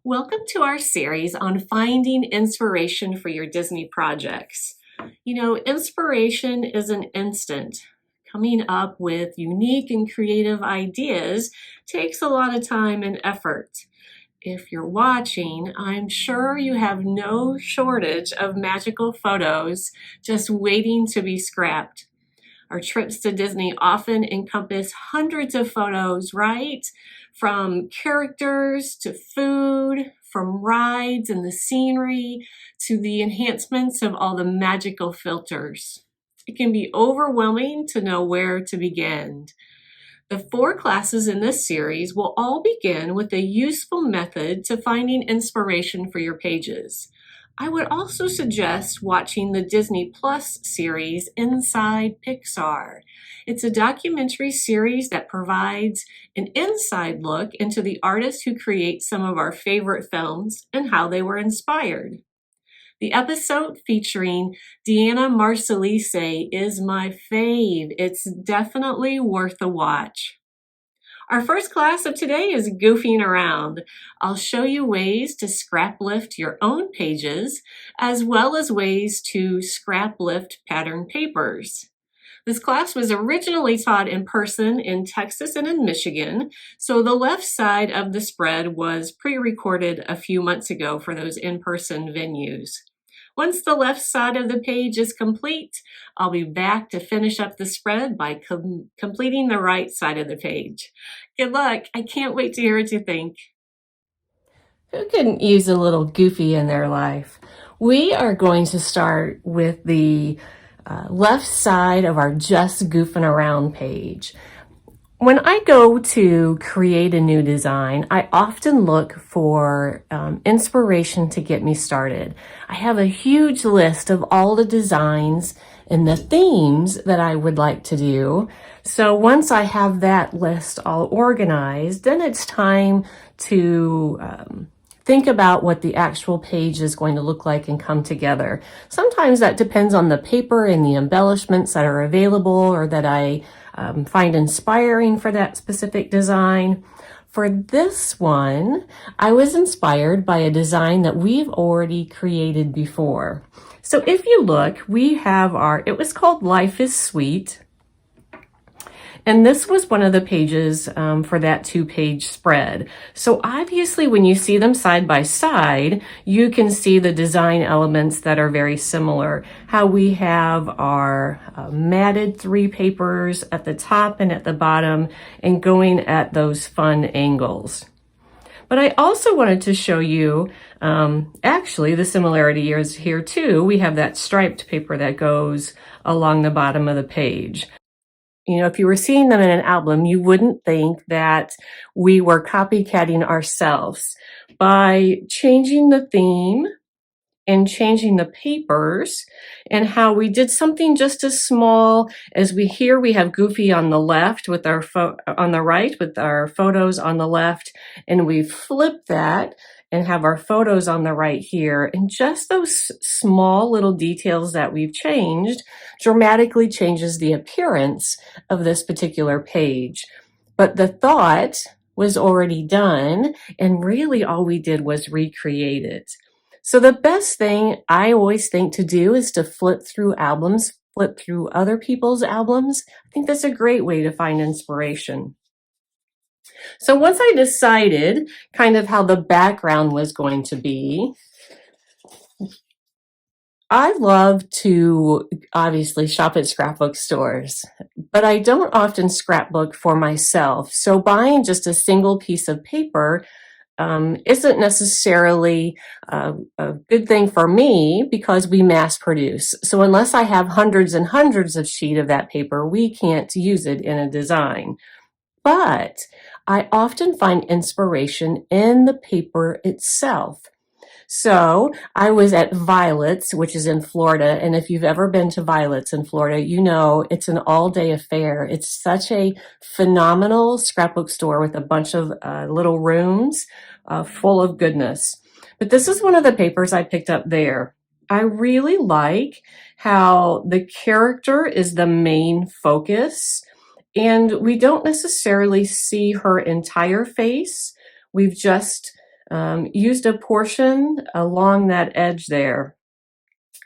Welcome to our series on finding inspiration for your Disney projects. You know, inspiration is an instant. Coming up with unique and creative ideas takes a lot of time and effort. If you're watching, I'm sure you have no shortage of magical photos just waiting to be scrapped. Our trips to Disney often encompass hundreds of photos, right? From characters to food, from rides and the scenery to the enhancements of all the magical filters. It can be overwhelming to know where to begin. The 4 classes in this series will all begin with a useful method to finding inspiration for your pages. I would also suggest watching the Disney Plus series Inside Pixar. It's a documentary series that provides an inside look into the artists who create some of our favorite films and how they were inspired. The episode featuring Deanna Marsalise is my fave. It's definitely worth a watch. Our first class of today is Goofing Around. I'll show you ways to scrap lift your own pages, as well as ways to scrap lift pattern papers. This class was originally taught in person in Texas and in Michigan, so the left side of the spread was pre-recorded a few months ago for those in-person venues. Once the left side of the page is complete, I'll be back to finish up the spread by completing the right side of the page. Good luck. I can't wait to hear what you think. Who couldn't use a little goofy in their life? We are going to start with the left side of our Just Goofing Around page. When I go to create a new design, I often look for inspiration to get me started. I have a huge list of all the designs and the themes that I would like to do. So once I have that list all organized, then it's time to think about what the actual page is going to look like and come together. Sometimes that depends on the paper and the embellishments that are available or that I find inspiring for that specific design. For this one, I was inspired by a design that we've already created before. So if you look, we have it was called Life is Sweet. And this was one of the pages for that 2-page spread. So obviously when you see them side by side, you can see the design elements that are very similar. How we have our matted 3 papers at the top and at the bottom and going at those fun angles. But I also wanted to show you, actually the similarity is here too. We have that striped paper that goes along the bottom of the page. You know, if you were seeing them in an album, you wouldn't think that we were copycatting ourselves. By changing the theme and changing the papers and how we did something just as small as we have Goofy on the left with our on the right with our photos on the left, and we flip that and have our photos on the right here. And just those small little details that we've changed dramatically changes the appearance of this particular page. But the thought was already done, and really all we did was recreate it. So the best thing I always think to do is to flip through albums, flip through other people's albums. I think that's a great way to find inspiration. So once I decided kind of how the background was going to be, I love to obviously shop at scrapbook stores, but I don't often scrapbook for myself. So buying just a single piece of paper isn't necessarily a good thing for me because we mass produce. So unless I have hundreds and hundreds of sheets of that paper, we can't use it in a design. But I often find inspiration in the paper itself. So I was at Violet's, which is in Florida. And if you've ever been to Violet's in Florida, you know it's an all-day affair. It's such a phenomenal scrapbook store with a bunch of little rooms full of goodness. But this is one of the papers I picked up there. I really like how the character is the main focus, and we don't necessarily see her entire face. We've just used a portion along that edge there.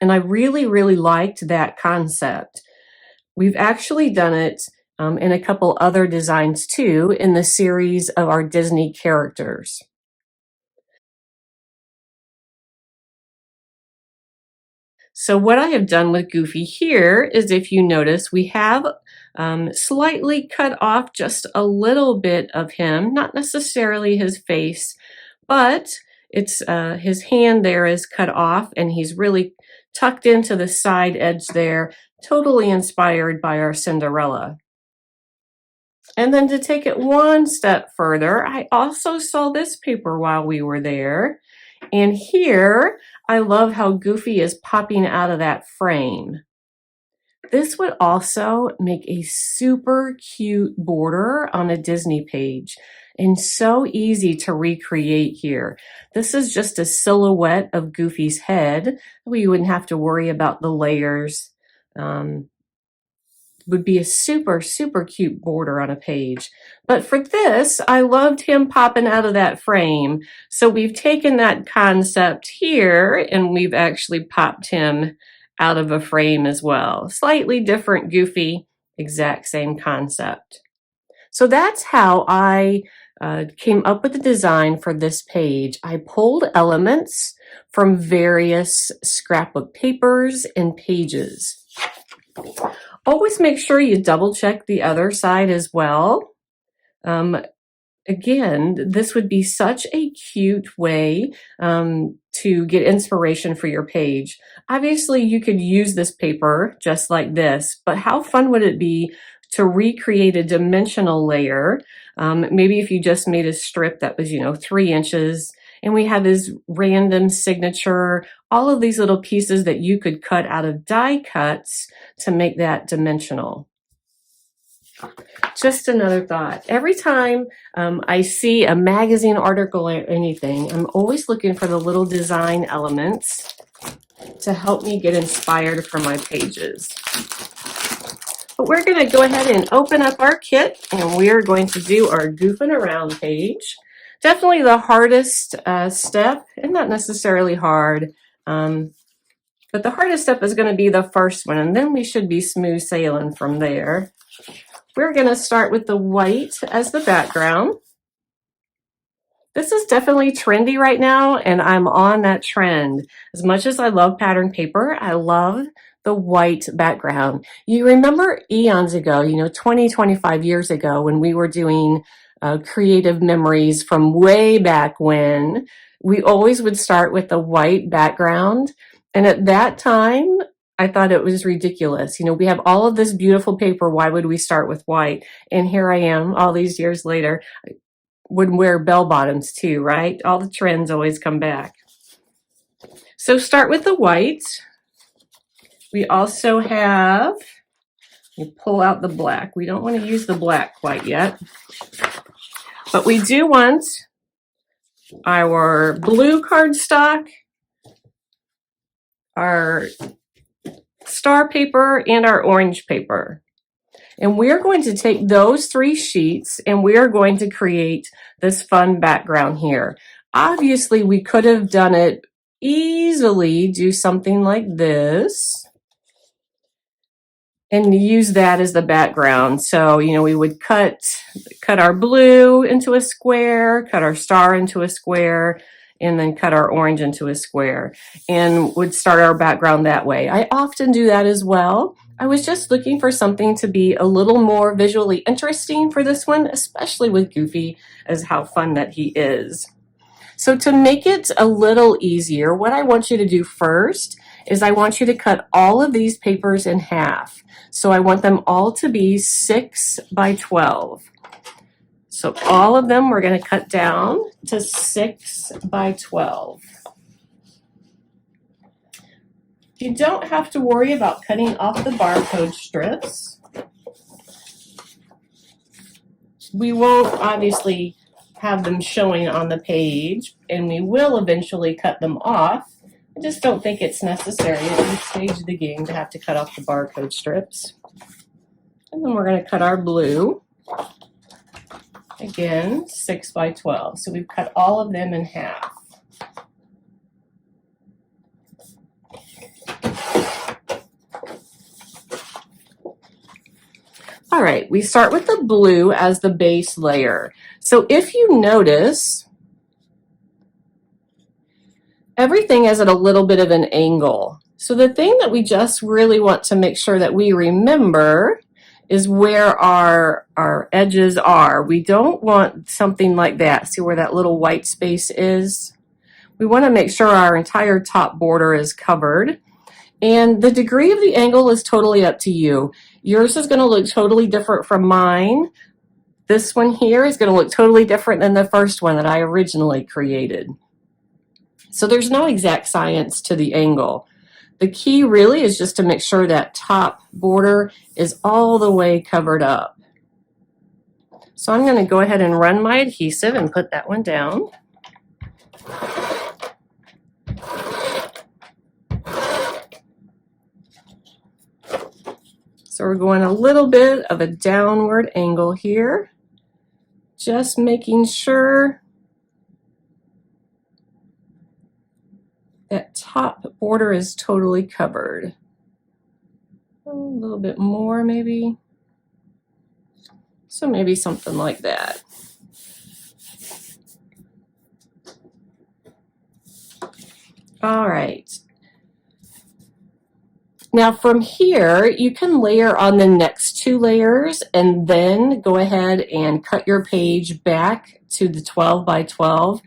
And I really, really liked that concept. We've actually done it in a couple other designs too in the series of our Disney characters. So what I have done with Goofy here is, if you notice, we have slightly cut off just a little bit of him, not necessarily his face, but it's his hand there is cut off and he's really tucked into the side edge there, totally inspired by our Cinderella. And then to take it one step further, I also saw this paper while we were there. And here, I love how Goofy is popping out of that frame. This would also make a super cute border on a Disney page and so easy to recreate here. This is just a silhouette of Goofy's head. We wouldn't have to worry about the layers. Would be a super, super cute border on a page. But for this, I loved him popping out of that frame. So we've taken that concept here and we've actually popped him out of a frame as well. Slightly different Goofy, exact same concept. So that's how I came up with the design for this page. I pulled elements from various scrapbook papers and pages. Always make sure you double check the other side as well. Again, this would be such a cute way to get inspiration for your page. Obviously, you could use this paper just like this, but how fun would it be to recreate a dimensional layer? Maybe if you just made a strip that was, 3 inches, and we have his random signature, all of these little pieces that you could cut out of die cuts to make that dimensional. Just another thought. Every time I see a magazine article or anything, I'm always looking for the little design elements to help me get inspired for my pages. But we're going to go ahead and open up our kit, and we're going to do our Goofing Around page. Definitely the hardest step, and not necessarily hard, but the hardest step is going to be the first one, and then we should be smooth sailing from there. We're going to start with the white as the background. This is definitely trendy right now, and I'm on that trend. As much as I love pattern paper, I love the white background. You remember eons ago, 20, 25 years ago, when we were doing creative memories from way back when, we always would start with the white background. And at that time, I thought it was ridiculous. We have all of this beautiful paper. Why would we start with white? And here I am all these years later. I would wear bell bottoms too, right? All the trends always come back. So start with the white. We also have, you pull out the black. We don't want to use the black quite yet. But we do want our blue cardstock, our star paper, and our orange paper. And we're going to take those 3 sheets and we are going to create this fun background here. Obviously, we could have done it easily, do something like this, and use that as the background. So, we would cut our blue into a square, cut our star into a square, and then cut our orange into a square, and would start our background that way. I often do that as well. I was just looking for something to be a little more visually interesting for this one, especially with Goofy, as how fun that he is. So to make it a little easier, what I want you to do first is I want you to cut all of these papers in half. So I want them all to be 6 by 12. So all of them we're going to cut down to 6 by 12. You don't have to worry about cutting off the barcode strips. We won't obviously have them showing on the page, and we will eventually cut them off. I just don't think it's necessary at this stage of the game to have to cut off the barcode strips. And then we're going to cut our blue. Again, 6 by 12. So we've cut all of them in half. All right, we start with the blue as the base layer. So if you notice, everything is at a little bit of an angle. So the thing that we just really want to make sure that we remember is where our edges are. We don't want something like that. See where that little white space is? We want to make sure our entire top border is covered. And the degree of the angle is totally up to you. Yours is going to look totally different from mine. This one here is going to look totally different than the first one that I originally created. So there's no exact science to the angle. The key really is just to make sure that top border is all the way covered up. So I'm going to go ahead and run my adhesive and put that one down. So we're going a little bit of a downward angle here, just making sure that top border is totally covered. A little bit more maybe. So maybe something like that. All right. Now from here, you can layer on the next 2 layers and then go ahead and cut your page back to the 12 by 12.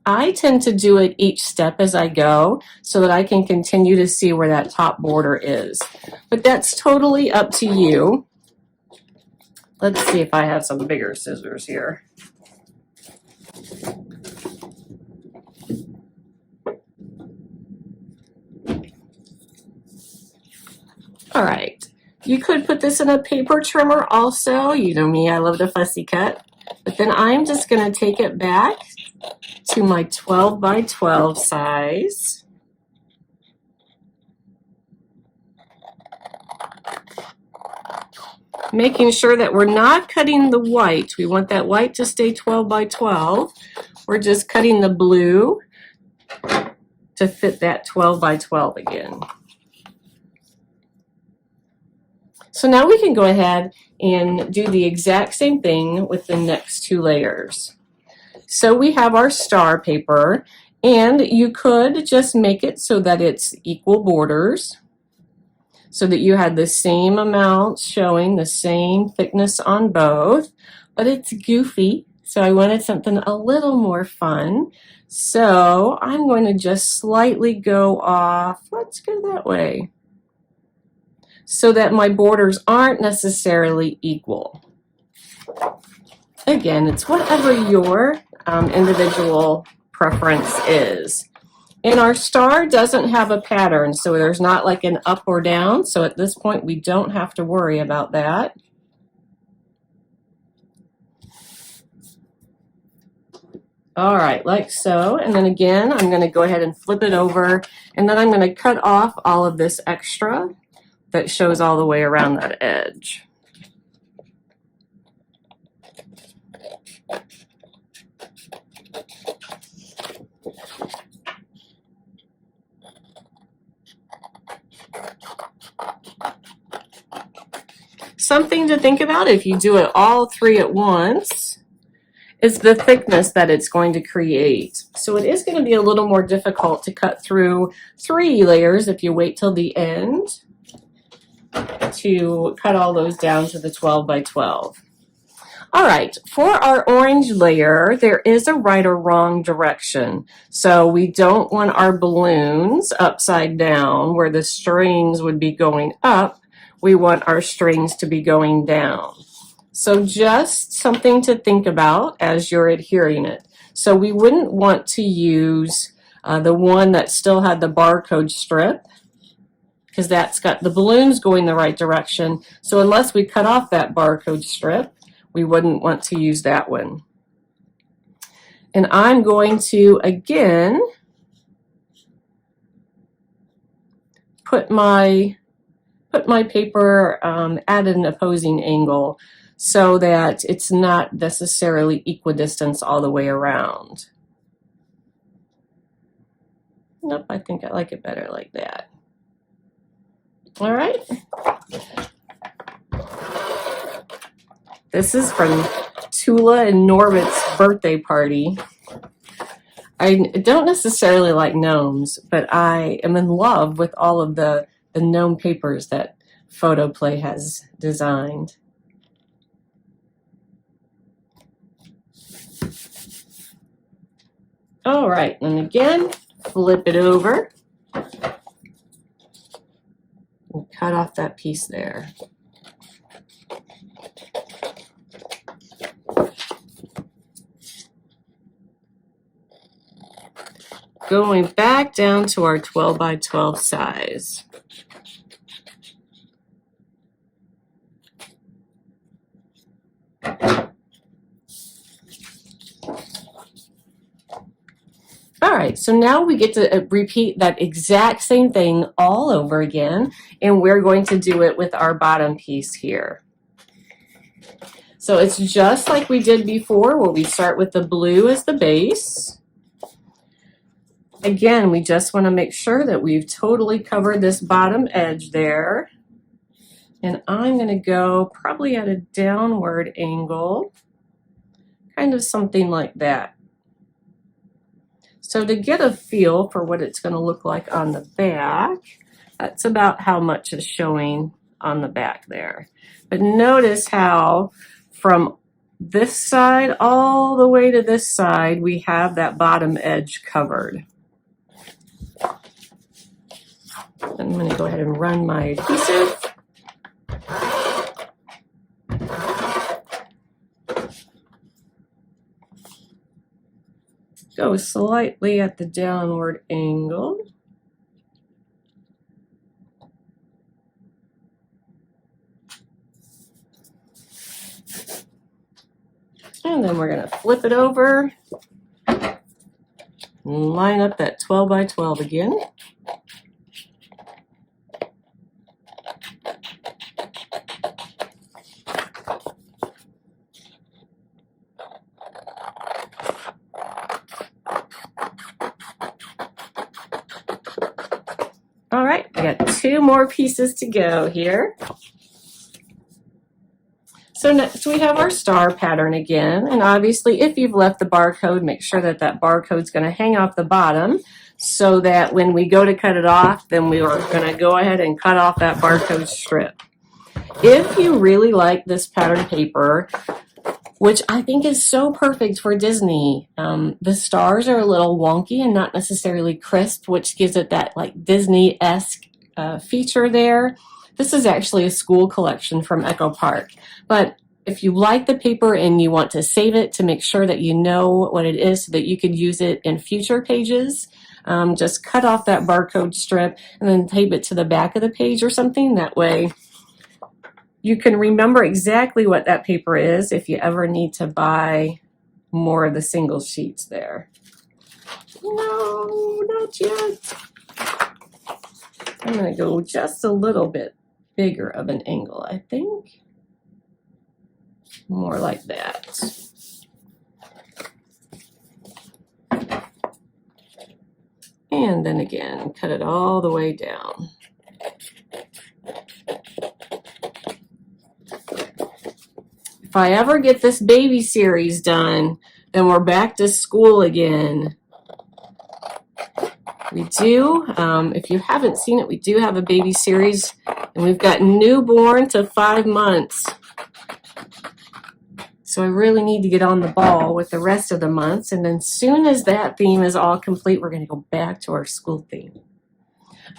I tend to do it each step as I go so that I can continue to see where that top border is. But that's totally up to you. Let's see if I have some bigger scissors here. All right, you could put this in a paper trimmer also. You know me, I love the fussy cut. But then I'm just going to take it back to my 12 by 12 size. Making sure that we're not cutting the white. We want that white to stay 12 by 12. We're just cutting the blue to fit that 12 by 12 again. So now we can go ahead and do the exact same thing with the next 2 layers. So we have our star paper, and you could just make it so that it's equal borders, so that you had the same amount showing the same thickness on both, but it's goofy, so I wanted something a little more fun. So I'm going to just slightly go off, let's go that way, so that my borders aren't necessarily equal. Again, it's whatever your individual preference is. And our star doesn't have a pattern, so there's not like an up or down. So at this point, we don't have to worry about that. All right, like so. And then again, I'm going to go ahead and flip it over, and then I'm going to cut off all of this extra that shows all the way around that edge. Something to think about if you do it all 3 at once is the thickness that it's going to create. So it is going to be a little more difficult to cut through 3 layers if you wait till the end to cut all those down to the 12 by 12. All right, for our orange layer, there is a right or wrong direction. So we don't want our balloons upside down where the strings would be going up. We want our strings to be going down. So just something to think about as you're adhering it. So we wouldn't want to use the one that still had the barcode strip, because that's got the balloons going the right direction. So unless we cut off that barcode strip, we wouldn't want to use that one. And I'm going to, again, put my paper at an opposing angle so that it's not necessarily equidistant all the way around. Nope, I think I like it better like that. All right. This is from Tula and Norbert's birthday party. I don't necessarily like gnomes, but I am in love with all of the gnome papers that Photoplay has designed. All right, and again, flip it over and cut off that piece there. Going back down to our 12 by 12 size. All right, so now we get to repeat that exact same thing all over again, and we're going to do it with our bottom piece here. So it's just like we did before, where we start with the blue as the base. Again, we just want to make sure that we've totally covered this bottom edge there. And I'm going to go probably at a downward angle, kind of something like that. So to get a feel for what it's going to look like on the back, that's about how much is showing on the back there. But notice how from this side all the way to this side, we have that bottom edge covered. I'm going to go ahead and run my adhesive. Go slightly at the downward angle. And then we're going to flip it over and line up that 12 by 12 again. All right, we got 2 more pieces to go here. So next we have our star pattern again, and obviously if you've left the barcode, make sure that that barcode's going to hang off the bottom so that when we go to cut it off, then we are going to go ahead and cut off that barcode strip. If you really like this pattern paper, which I think is so perfect for Disney, the stars are a little wonky and not necessarily crisp, which gives it that like Disney-esque feature there. This is actually a school collection from Echo Park. But if you like the paper and you want to save it to make sure that you know what it is so that you could use it in future pages, just cut off that barcode strip and then tape it to the back of the page or something. That way you can remember exactly what that paper is if you ever need to buy more of the single sheets there. No, not yet. I'm going to go just a little bit bigger of an angle, I think. More like that. And then again, cut it all the way down. If I ever get this baby series done, then we're back to school again. We do, if you haven't seen it, we do have a baby series, and we've got newborn to 5 months. So I really need to get on the ball with the rest of the months, and then soon as that theme is all complete, we're going to go back to our school theme.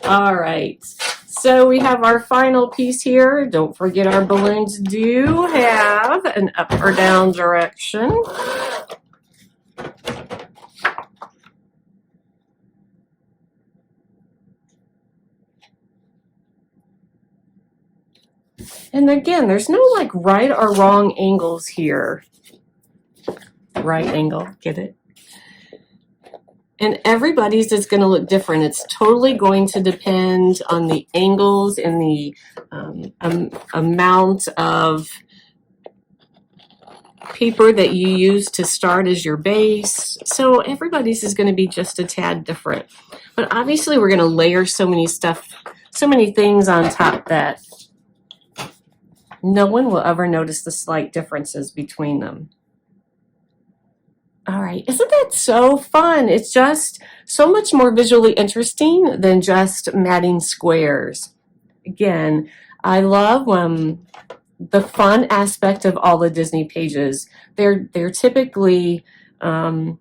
All right, so we have our final piece here. Don't forget our balloons do have an up or down direction. And again, there's no like right or wrong angles here. Right angle, get it? And everybody's is going to look different. It's totally going to depend on the angles and the amount of paper that you use to start as your base. So everybody's is going to be just a tad different. But obviously we're going to layer so many things on top that no one will ever notice the slight differences between them. All right, isn't that so fun? It's just so much more visually interesting than just matting squares. Again, I love the fun aspect of all the Disney pages. They're typically a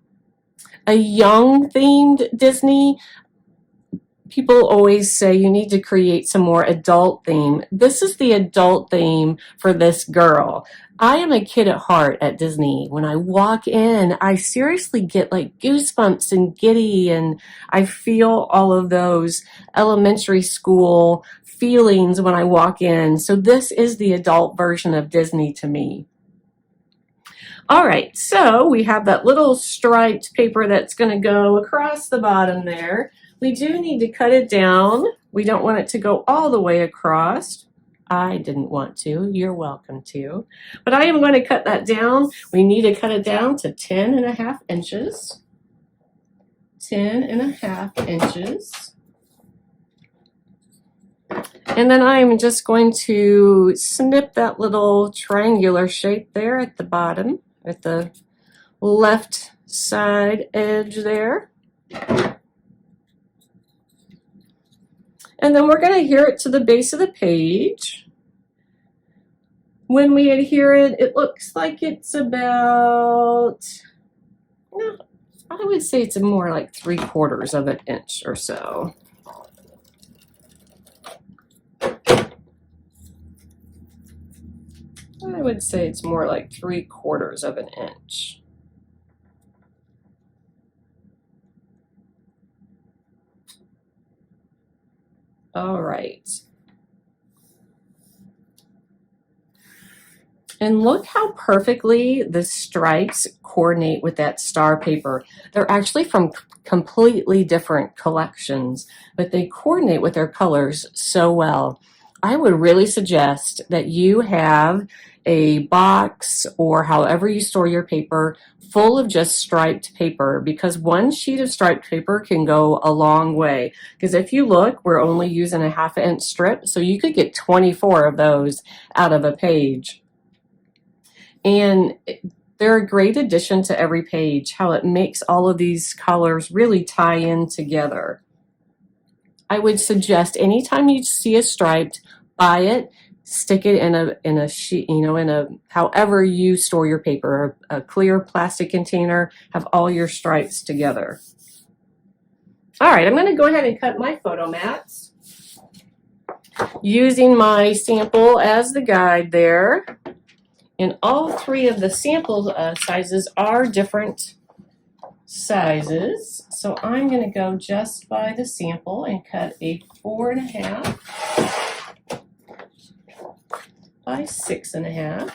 young themed Disney. People always say you need to create some more adult theme. This is the adult theme for this girl. I am a kid at heart at Disney. When I walk in, I seriously get like goosebumps and giddy, and I feel all of those elementary school feelings when I walk in. So this is the adult version of Disney to me. All right, so we have that little striped paper that's going to go across the bottom there. We do need to cut it down. We don't want it to go all the way across. I didn't want to. You're welcome to. But I am going to cut that down. We need to cut it down to 10.5 inches. 10.5 inches. And then I'm just going to snip that little triangular shape there at the bottom, at the left side edge there. And then we're going to adhere it to the base of the page. When we adhere it, it looks like it's about, I would say it's more like 3/4 of an inch or so. I would say it's more like 3/4 of an inch. All right. And look how perfectly the stripes coordinate with that star paper. They're actually from completely different collections, but they coordinate with their colors so well. I would really suggest that you have a box or however you store your paper full of just striped paper, because one sheet of striped paper can go a long way. Because if you look, we're only using a 1/2 inch strip, so you could get 24 of those out of a page. And they're a great addition to every page, how it makes all of these colors really tie in together. I would suggest anytime you see a striped, buy it, stick it in a sheet, in a however you store your paper, a clear plastic container, have all your stripes together. All right, I'm going to go ahead and cut my photo mats using my sample as the guide there. And all 3 of the sample sizes are different sizes. So I'm going to go just by the sample and cut a 4.5 by 6.5.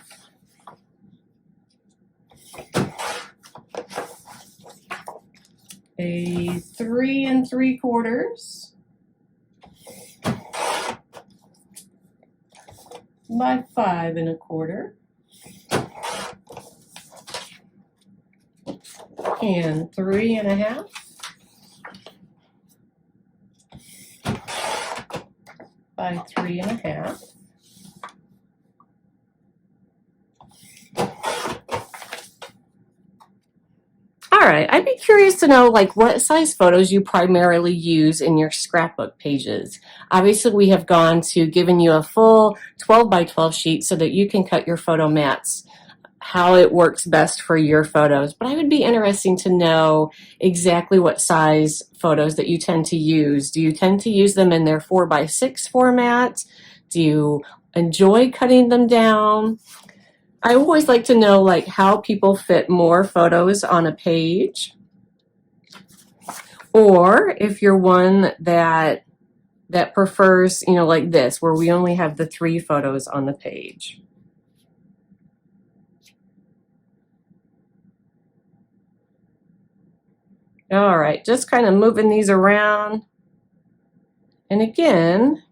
A 3 3/4 by 5 1/4. And 3.5 by 3.5. All right, I'd be curious to know what size photos you primarily use in your scrapbook pages. Obviously, we have gone to giving you a full 12 by 12 sheet so that you can cut your photo mats how it works best for your photos. But I would be interesting to know exactly what size photos that you tend to use. Do you tend to use them in their 4 by 6 format? Do you enjoy cutting them down? I always like to know how people fit more photos on a page, or if you're one that prefers, like this, where we only have the 3 photos on the page. All right, just kind of moving these around. And again,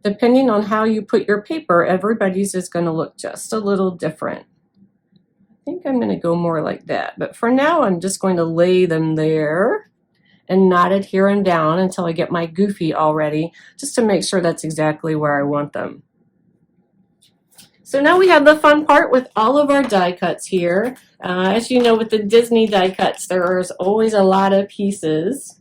depending on how you put your paper, everybody's is going to look just a little different. think I'm going to go more like that. But for now, I'm just going to lay them there and not adhere them down until I get my Goofy all ready, just to make sure that's exactly where I want them. So now we have the fun part with all of our die cuts here. As you know, with the Disney die cuts, there's always a lot of pieces.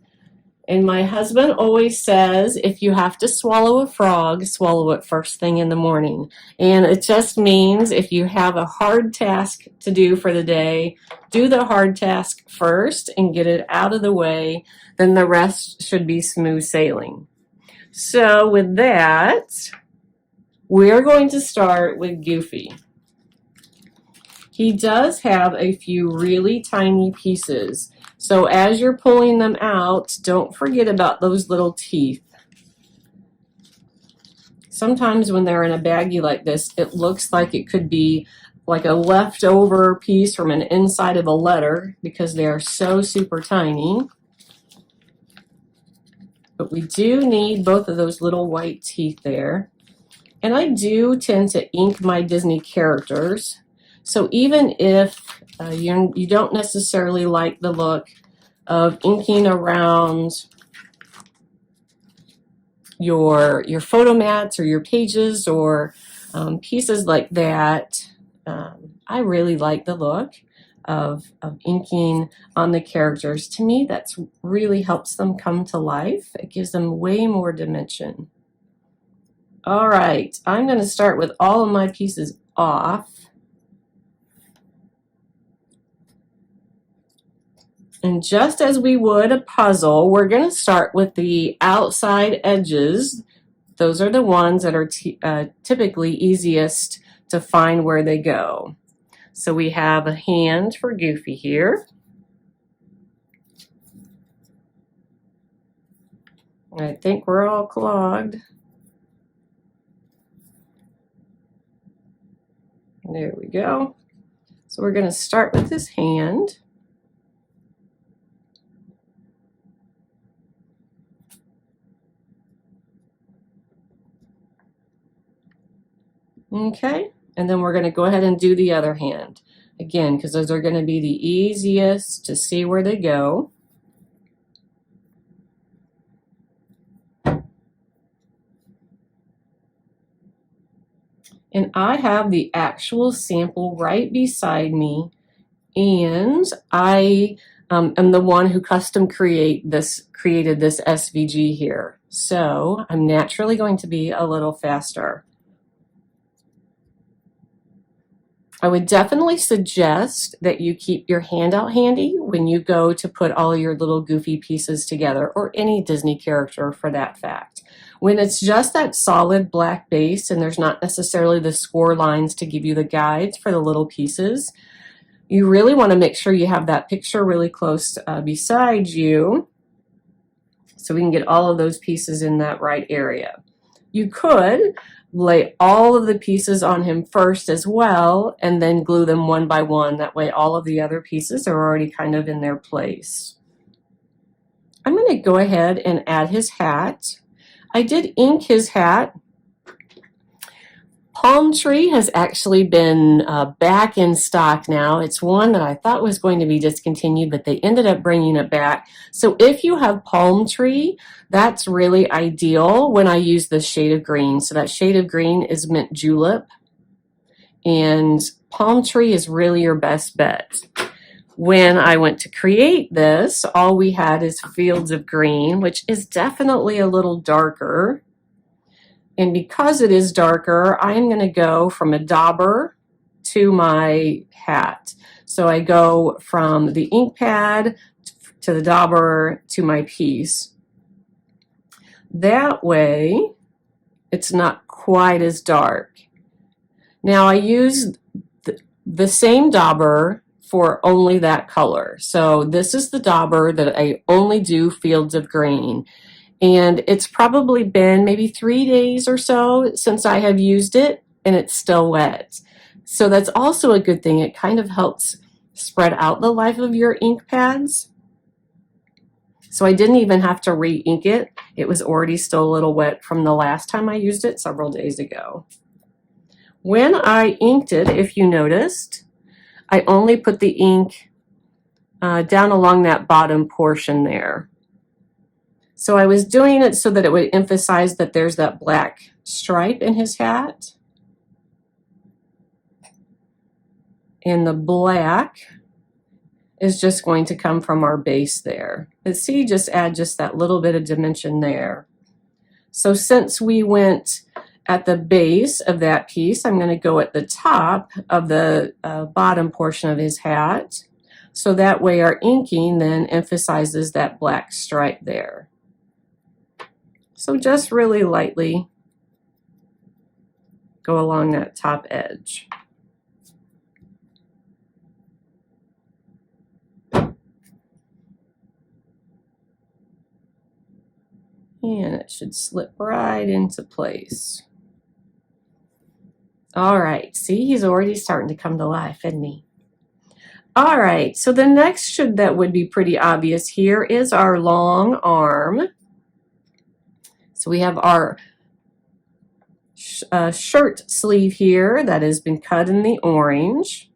And my husband always says, if you have to swallow a frog, swallow it first thing in the morning. And it just means if you have a hard task to do for the day, do the hard task first and get it out of the way, then the rest should be smooth sailing. So with that, we're going to start with Goofy. He does have a few really tiny pieces. So as you're pulling them out, don't forget about those little teeth. Sometimes when they're in a baggie like this, it looks like it could be like a leftover piece from an inside of a letter because they are so super tiny. But we do need both of those little white teeth there. And I do tend to ink my Disney characters. So even if you don't necessarily like the look of inking around your photo mats or your pages or pieces like that, I really like the look of inking on the characters. To me, that's really helps them come to life. It gives them way more dimension. All right, I'm going to start with all of my pieces off. And just as we would a puzzle, we're going to start with the outside edges. Those are the ones that are typically easiest to find where they go. So we have a hand for Goofy here. I think we're all clogged. There we go. So we're going to start with this hand. Okay, and then we're going to go ahead and do the other hand. Again, because those are going to be the easiest to see where they go. And I have the actual sample right beside me, and I am the one who custom created this SVG here. So I'm naturally going to be a little faster. I would definitely suggest that you keep your handout handy when you go to put all your little Goofy pieces together, or any Disney character for that fact. When it's just that solid black base and there's not necessarily the score lines to give you the guides for the little pieces, you really want to make sure you have that picture really close beside you so we can get all of those pieces in that right area. You could lay all of the pieces on him first as well and then glue them one by one. That way all of the other pieces are already kind of in their place. I'm going to go ahead and add his hat. I did ink his hat. Palm Tree has actually been back in stock now. It's one that I thought was going to be discontinued, but they ended up bringing it back. So if you have Palm Tree, that's really ideal when I use this shade of green. So that shade of green is Mint Julep, and Palm Tree is really your best bet. When I went to create this, all we had is Fields of Green, which is definitely a little darker. And because it is darker, I'm going to go from a dauber to my hat. So I go from the ink pad to the dauber to my piece. That way, it's not quite as dark. Now I use the same dauber for only that color. So this is the dauber that I only do Fields of Green. And it's probably been maybe 3 days or so since I have used it, and it's still wet. So that's also a good thing. It kind of helps spread out the life of your ink pads. So I didn't even have to re-ink it. It was already still a little wet from the last time I used it several days ago. When I inked it, if you noticed, I only put the ink down along that bottom portion there. So I was doing it so that it would emphasize that there's that black stripe in his hat. And the black is just going to come from our base there. But see, just add just that little bit of dimension there. So since we went at the base of that piece, I'm going to go at the top of the bottom portion of his hat. So that way our inking then emphasizes that black stripe there. So just really lightly go along that top edge. And it should slip right into place. All right, see, he's already starting to come to life, isn't he? All right, so the next that would be pretty obvious here is our long arm. So we have our shirt sleeve here that has been cut in the orange.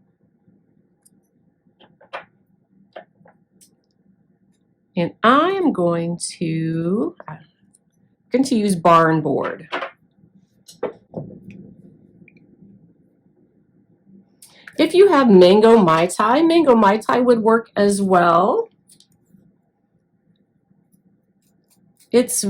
And I am going to use barn board. If you have mango mai tai would work as well. It's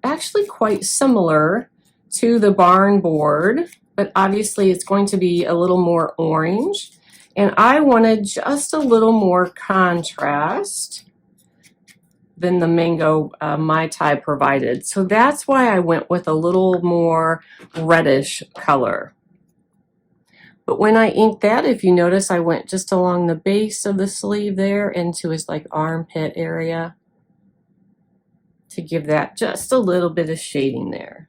actually quite similar to the barn board, but obviously it's going to be a little more orange. And I wanted just a little more contrast than the mango mai tai provided. So that's why I went with a little more reddish color. But when I inked that, if you notice, I went just along the base of the sleeve there into his like armpit area to give that just a little bit of shading there.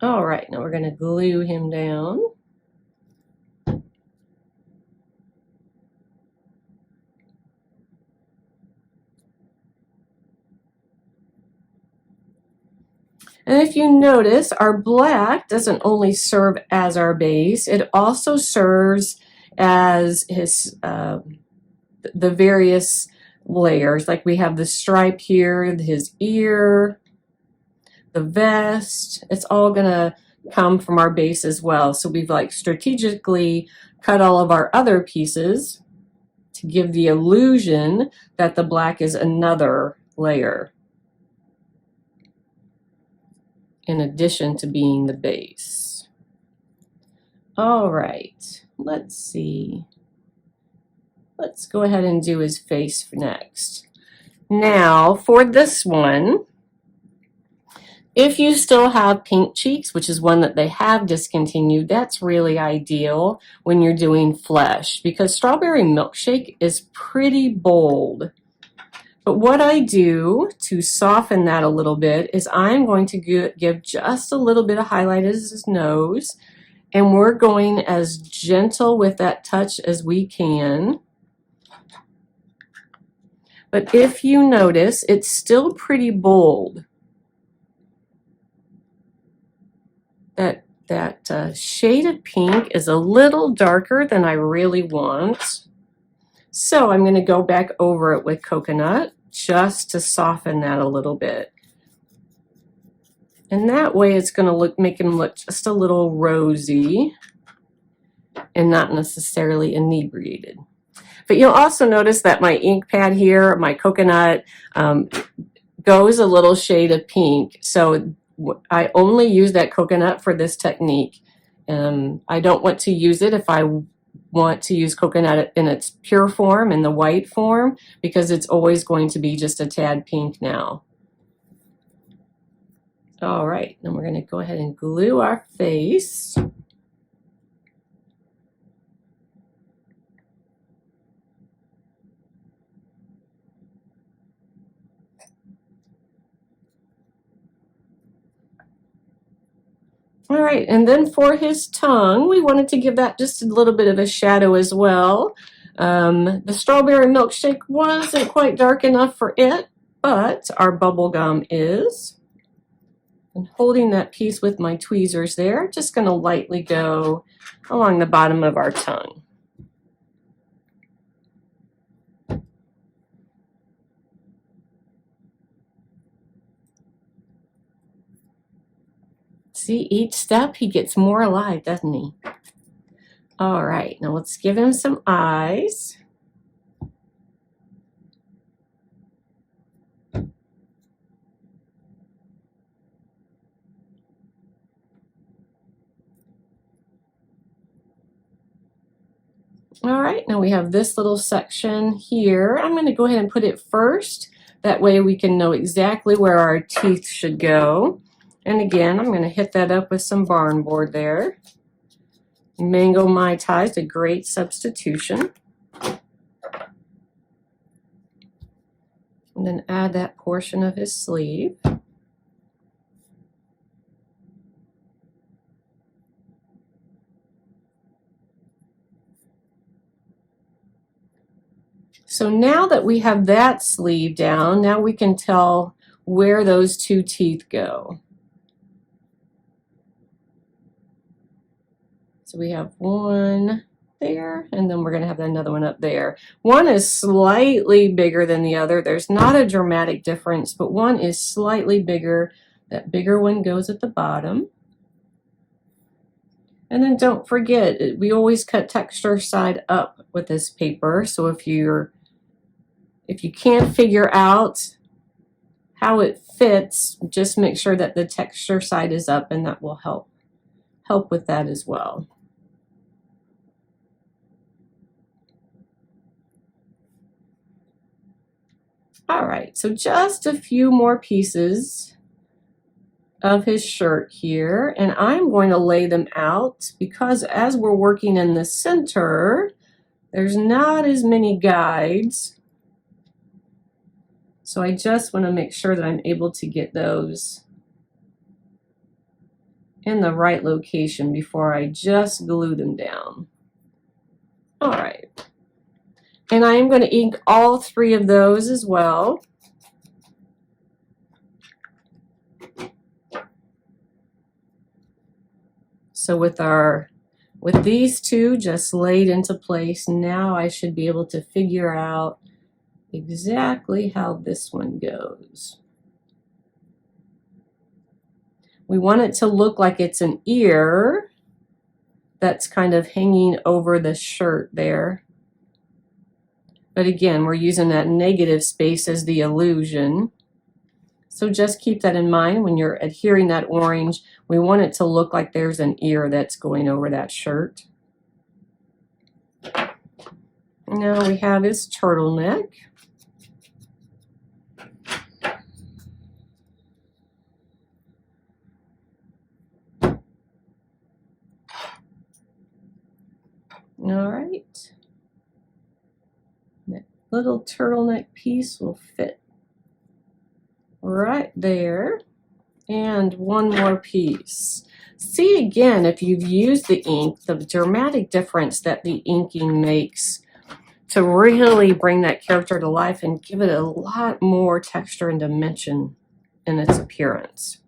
All right, now we're going to glue him down. And if you notice, our black doesn't only serve as our base, it also serves as his the various layers. Like we have the stripe here, his ear, the vest. It's all gonna come from our base as well. So we've like strategically cut all of our other pieces to give the illusion that the black is another layer, in addition to being the base. All right, let's see. Let's go ahead and do his face next. Now, for this one, if you still have pink cheeks, which is one that they have discontinued, that's really ideal when you're doing flesh, because strawberry milkshake is pretty bold. But what I do to soften that a little bit is I'm going to give just a little bit of highlight as his nose, and we're going as gentle with that touch as we can. But if you notice, it's still pretty bold. That shade of pink is a little darker than I really want. So I'm going to go back over it with coconut just to soften that a little bit. And that way it's going to make him look just a little rosy and not necessarily inebriated. But you'll also notice that my ink pad here, my coconut, goes a little shade of pink. So I only use that coconut for this technique. I don't want to use it if I want to use coconut in its pure form, in the white form, because it's always going to be just a tad pink now. All right, then we're going to go ahead and glue our face. All right, and then for his tongue, we wanted to give that just a little bit of a shadow as well. The strawberry milkshake wasn't quite dark enough for it, but our bubble gum is. And holding that piece with my tweezers there, just going to lightly go along the bottom of our tongue. See, each step he gets more alive, doesn't he? All right, now let's give him some eyes. All right, now we have this little section here. I'm going to go ahead and put it first. That way we can know exactly where our teeth should go. And again, I'm going to hit that up with some barn board there. Mango Mai Tai is a great substitution. And then add that portion of his sleeve. So now that we have that sleeve down, now we can tell where those two teeth go. So we have one there, and then we're going to have another one up there. One is slightly bigger than the other. There's not a dramatic difference, but one is slightly bigger. That bigger one goes at the bottom. And then don't forget, we always cut texture side up with this paper. So if you can't figure out how it fits, just make sure that the texture side is up, and that will help with that as well. All right, so just a few more pieces of his shirt here, and I'm going to lay them out because as we're working in the center, there's not as many guides. So I just want to make sure that I'm able to get those in the right location before I just glue them down. All right. And I am going to ink all three of those as well. So with these two just laid into place, now I should be able to figure out exactly how this one goes. We want it to look like it's an ear that's kind of hanging over the shirt there. But again, we're using that negative space as the illusion. So just keep that in mind when you're adhering that orange. We want it to look like there's an ear that's going over that shirt. Now we have his turtleneck. All right. That little turtleneck piece will fit right there. And one more piece. See again, if you've used the ink, the dramatic difference that the inking makes to really bring that character to life and give it a lot more texture and dimension in its appearance.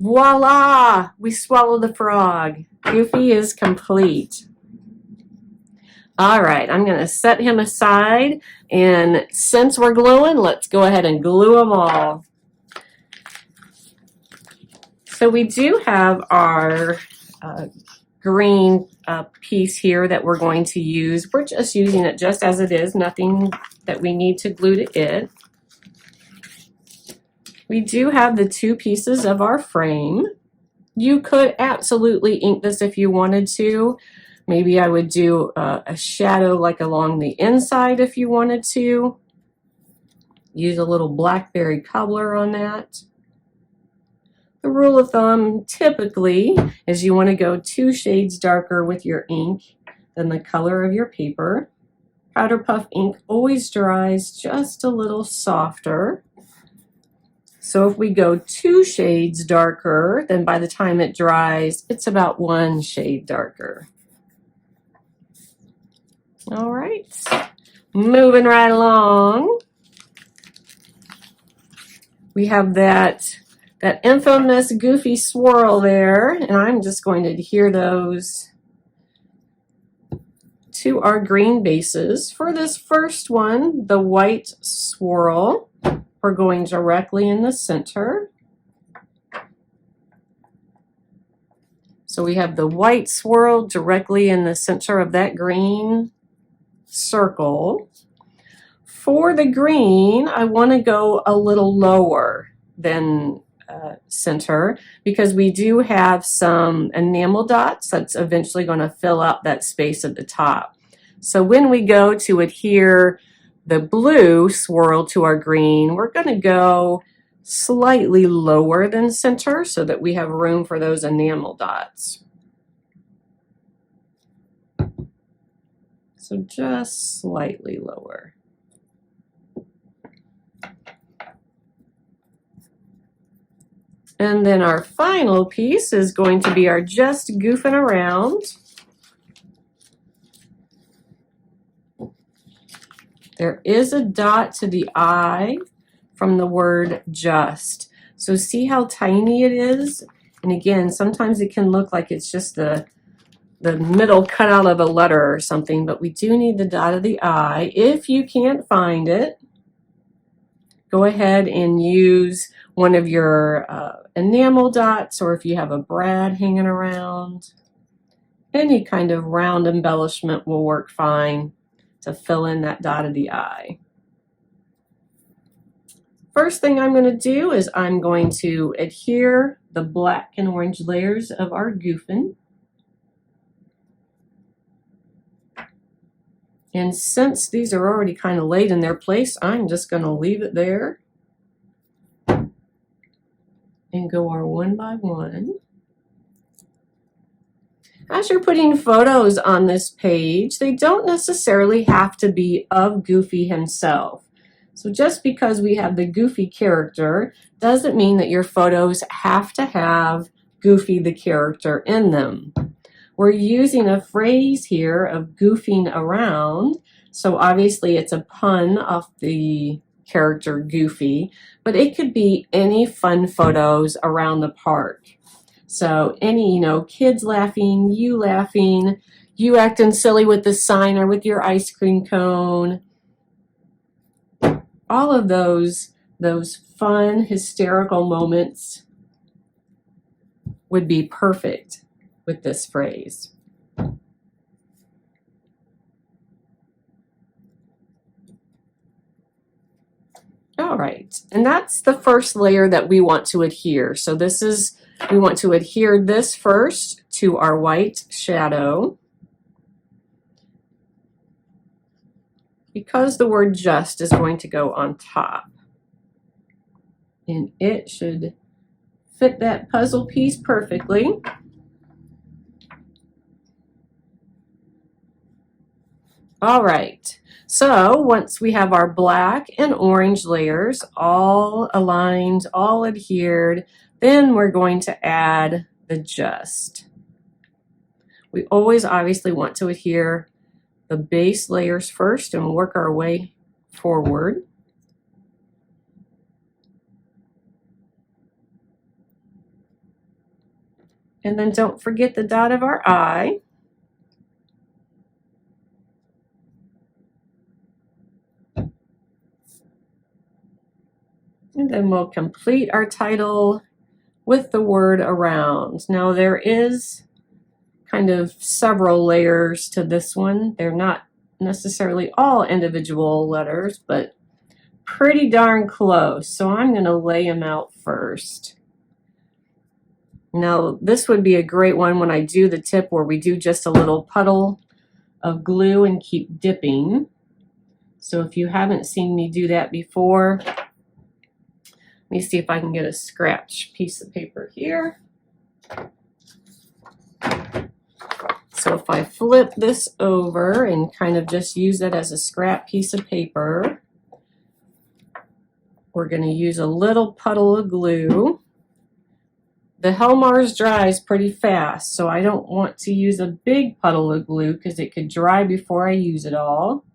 Voila! We swallowed the frog. Goofy is complete. All right, I'm going to set him aside, and since we're gluing, let's go ahead and glue them all. So we do have our green piece here that we're going to use. We're just using it just as it is, nothing that we need to glue to it. We do have the two pieces of our frame. You could absolutely ink this if you wanted to. Maybe I would do a shadow like along the inside if you wanted to. Use a little blackberry cobbler on that. The rule of thumb typically is you want to go 2 shades darker with your ink than the color of your paper. Powder puff ink always dries just a little softer. So if we go 2 shades darker, then by the time it dries, it's about 1 shade darker. All right, moving right along. We have that infamous goofy swirl there, and I'm just going to adhere those to our green bases. For this first one, the white swirl, we're going directly in the center. So we have the white swirl directly in the center of that green circle. For the green, I want to go a little lower than center because we do have some enamel dots that's eventually going to fill up that space at the top. So when we go to adhere the blue swirl to our green, we're going to go slightly lower than center so that we have room for those enamel dots. So just slightly lower. And then our final piece is going to be our Just Goofing Around. There is a dot to the eye from the word just. So see how tiny it is? And again, sometimes it can look like it's just the middle cutout of a letter or something, but we do need the dot of the eye. If you can't find it, go ahead and use one of your enamel dots, or if you have a brad hanging around, any kind of round embellishment will work fine to fill in that dot of the eye. First thing I'm going to do is I'm going to adhere the black and orange layers of our goofing. And since these are already kind of laid in their place, I'm just going to leave it there and go our one by one. As you're putting photos on this page, they don't necessarily have to be of Goofy himself. So just because we have the Goofy character doesn't mean that your photos have to have Goofy the character in them. We're using a phrase here of goofing around, so obviously it's a pun off the character Goofy, but it could be any fun photos around the park. So any, kids laughing, you acting silly with the sign or with your ice cream cone. All of those fun, hysterical moments would be perfect with this phrase. All right, and that's the first layer that we want to adhere. So we want to adhere this first to our white shadow. Because the word just is going to go on top. And it should fit that puzzle piece perfectly. All right, so once we have our black and orange layers all aligned, all adhered, then we're going to add the just. We always obviously want to adhere the base layers first and work our way forward. And then don't forget the dot of our eye. And then we'll complete our title with the word around. Now there is kind of several layers to this one. They're not necessarily all individual letters, but pretty darn close. So I'm going to lay them out first. Now this would be a great one when I do the tip where we do just a little puddle of glue and keep dipping. So if you haven't seen me do that before, let me see if I can get a scratch piece of paper here. So if I flip this over and kind of just use it as a scrap piece of paper, we're going to use a little puddle of glue. The Helmars dries pretty fast, so I don't want to use a big puddle of glue because it could dry before I use it all.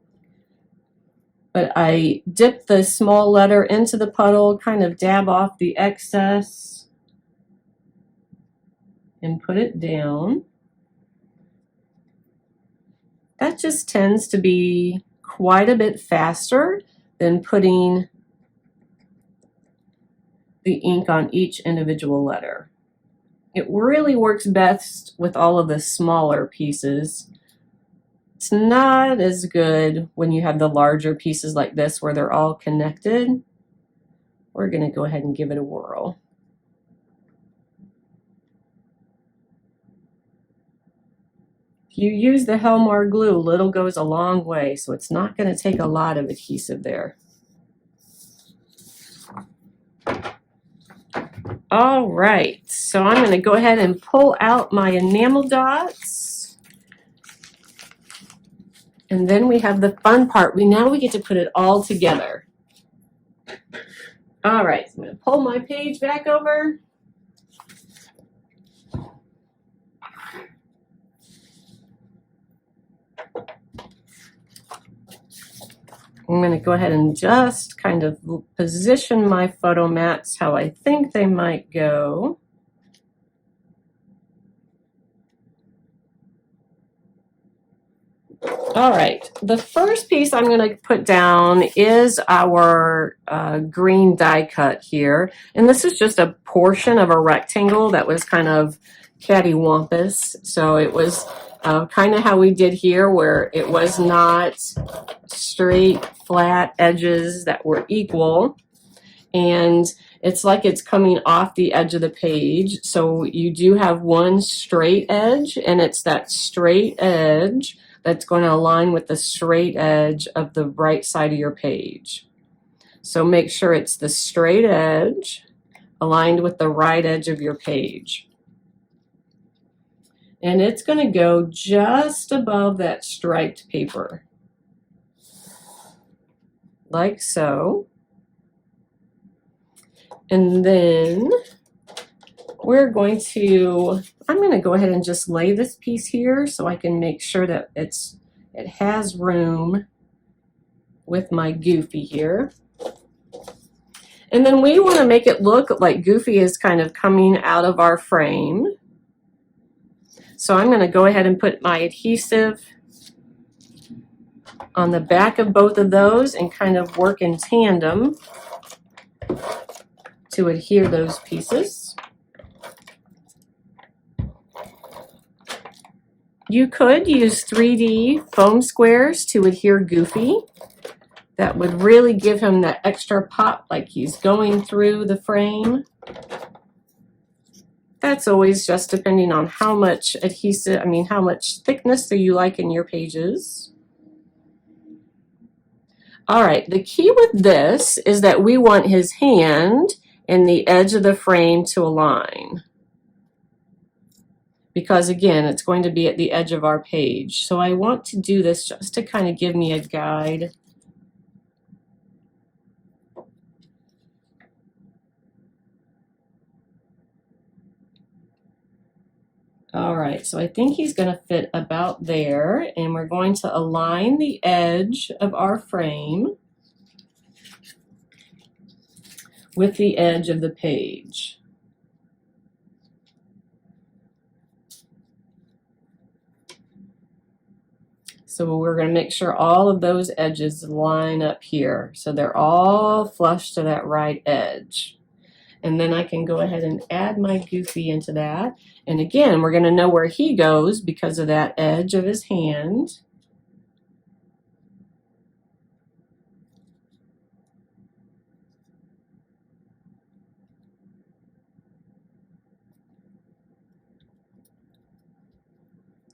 But I dip the small letter into the puddle, kind of dab off the excess, and put it down. That just tends to be quite a bit faster than putting the ink on each individual letter. It really works best with all of the smaller pieces. It's not as good when you have the larger pieces like this where they're all connected. We're going to go ahead and give it a whirl. If you use the Helmar glue, little goes a long way, so it's not going to take a lot of adhesive there. All right, so I'm going to go ahead and pull out my enamel dots. And then we have the fun part. Now we get to put it all together. All right, so I'm going to pull my page back over. I'm going to go ahead and just kind of position my photo mats how I think they might go. All right, the first piece I'm going to put down is our green die cut here. And this is just a portion of a rectangle that was kind of cattywampus. So it was kind of how we did here, where it was not straight, flat edges that were equal. And it's like it's coming off the edge of the page. So you do have one straight edge, and it's that straight edge that's going to align with the straight edge of the right side of your page. So make sure it's the straight edge aligned with the right edge of your page. And it's going to go just above that striped paper, like so. And then I'm going to go ahead and just lay this piece here so I can make sure that it has room with my Goofy here. And then we want to make it look like Goofy is kind of coming out of our frame. So I'm going to go ahead and put my adhesive on the back of both of those and kind of work in tandem to adhere those pieces. You could use 3D foam squares to adhere Goofy. That would really give him that extra pop, like he's going through the frame. That's always just depending on how much how much thickness do you like in your pages. All right, the key with this is that we want his hand and the edge of the frame to align. Because again, it's going to be at the edge of our page. So I want to do this just to kind of give me a guide. All right, so I think he's going to fit about there, and we're going to align the edge of our frame with the edge of the page. So we're going to make sure all of those edges line up here, so they're all flush to that right edge. And then I can go ahead and add my Goofy into that. And again, we're going to know where he goes because of that edge of his hand.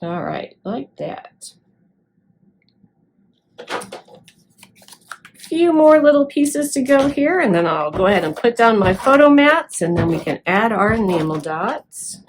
All right, like that. Few more little pieces to go here, and then I'll go ahead and put down my photo mats, and then we can add our enamel dots.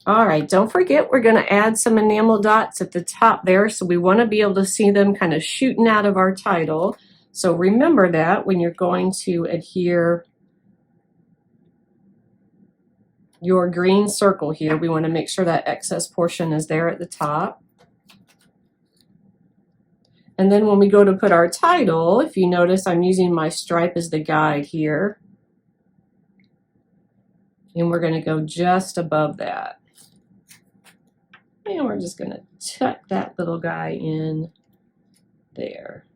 All right, don't forget we're going to add some enamel dots at the top there, so we want to be able to see them kind of shooting out of our title. So remember that when you're going to adhere your green circle here, we want to make sure that excess portion is there at the top. And then when we go to put our title, if you notice I'm using my stripe as the guide here, and we're going to go just above that. And we're just going to tuck that little guy in there.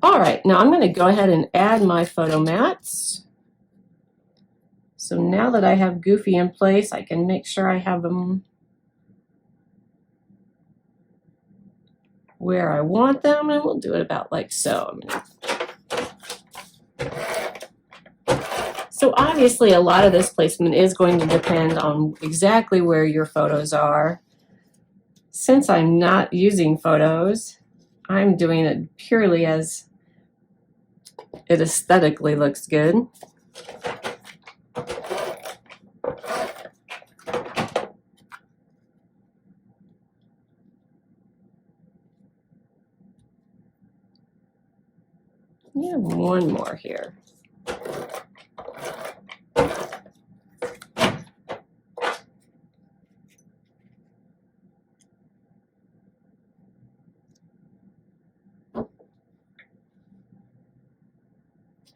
All right, now I'm going to go ahead and add my photo mats. So now that I have Goofy in place, I can make sure I have them where I want them, and we'll do it about like so. So obviously a lot of this placement is going to depend on exactly where your photos are. Since I'm not using photos, I'm doing it purely as it aesthetically looks good. Yeah, one more here.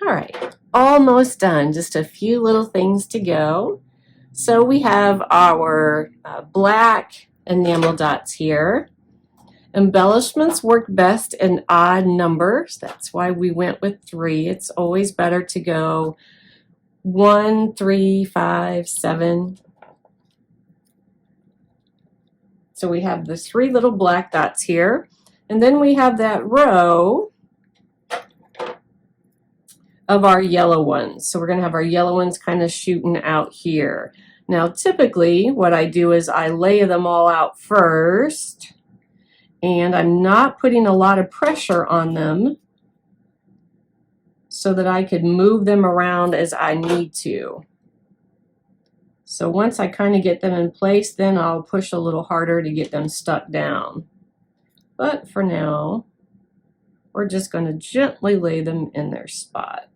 All right, almost done. Just a few little things to go. So we have our black enamel dots here. Embellishments work best in odd numbers. That's why we went with 3. It's always better to go 1, 3, 5, 7. So we have the 3 little black dots here. And then we have that row of our yellow ones. So we're going to have our yellow ones kind of shooting out here. Now typically what I do is I lay them all out first, and I'm not putting a lot of pressure on them so that I could move them around as I need to. So once I kind of get them in place, then I'll push a little harder to get them stuck down. But for now, we're just going to gently lay them in their spot.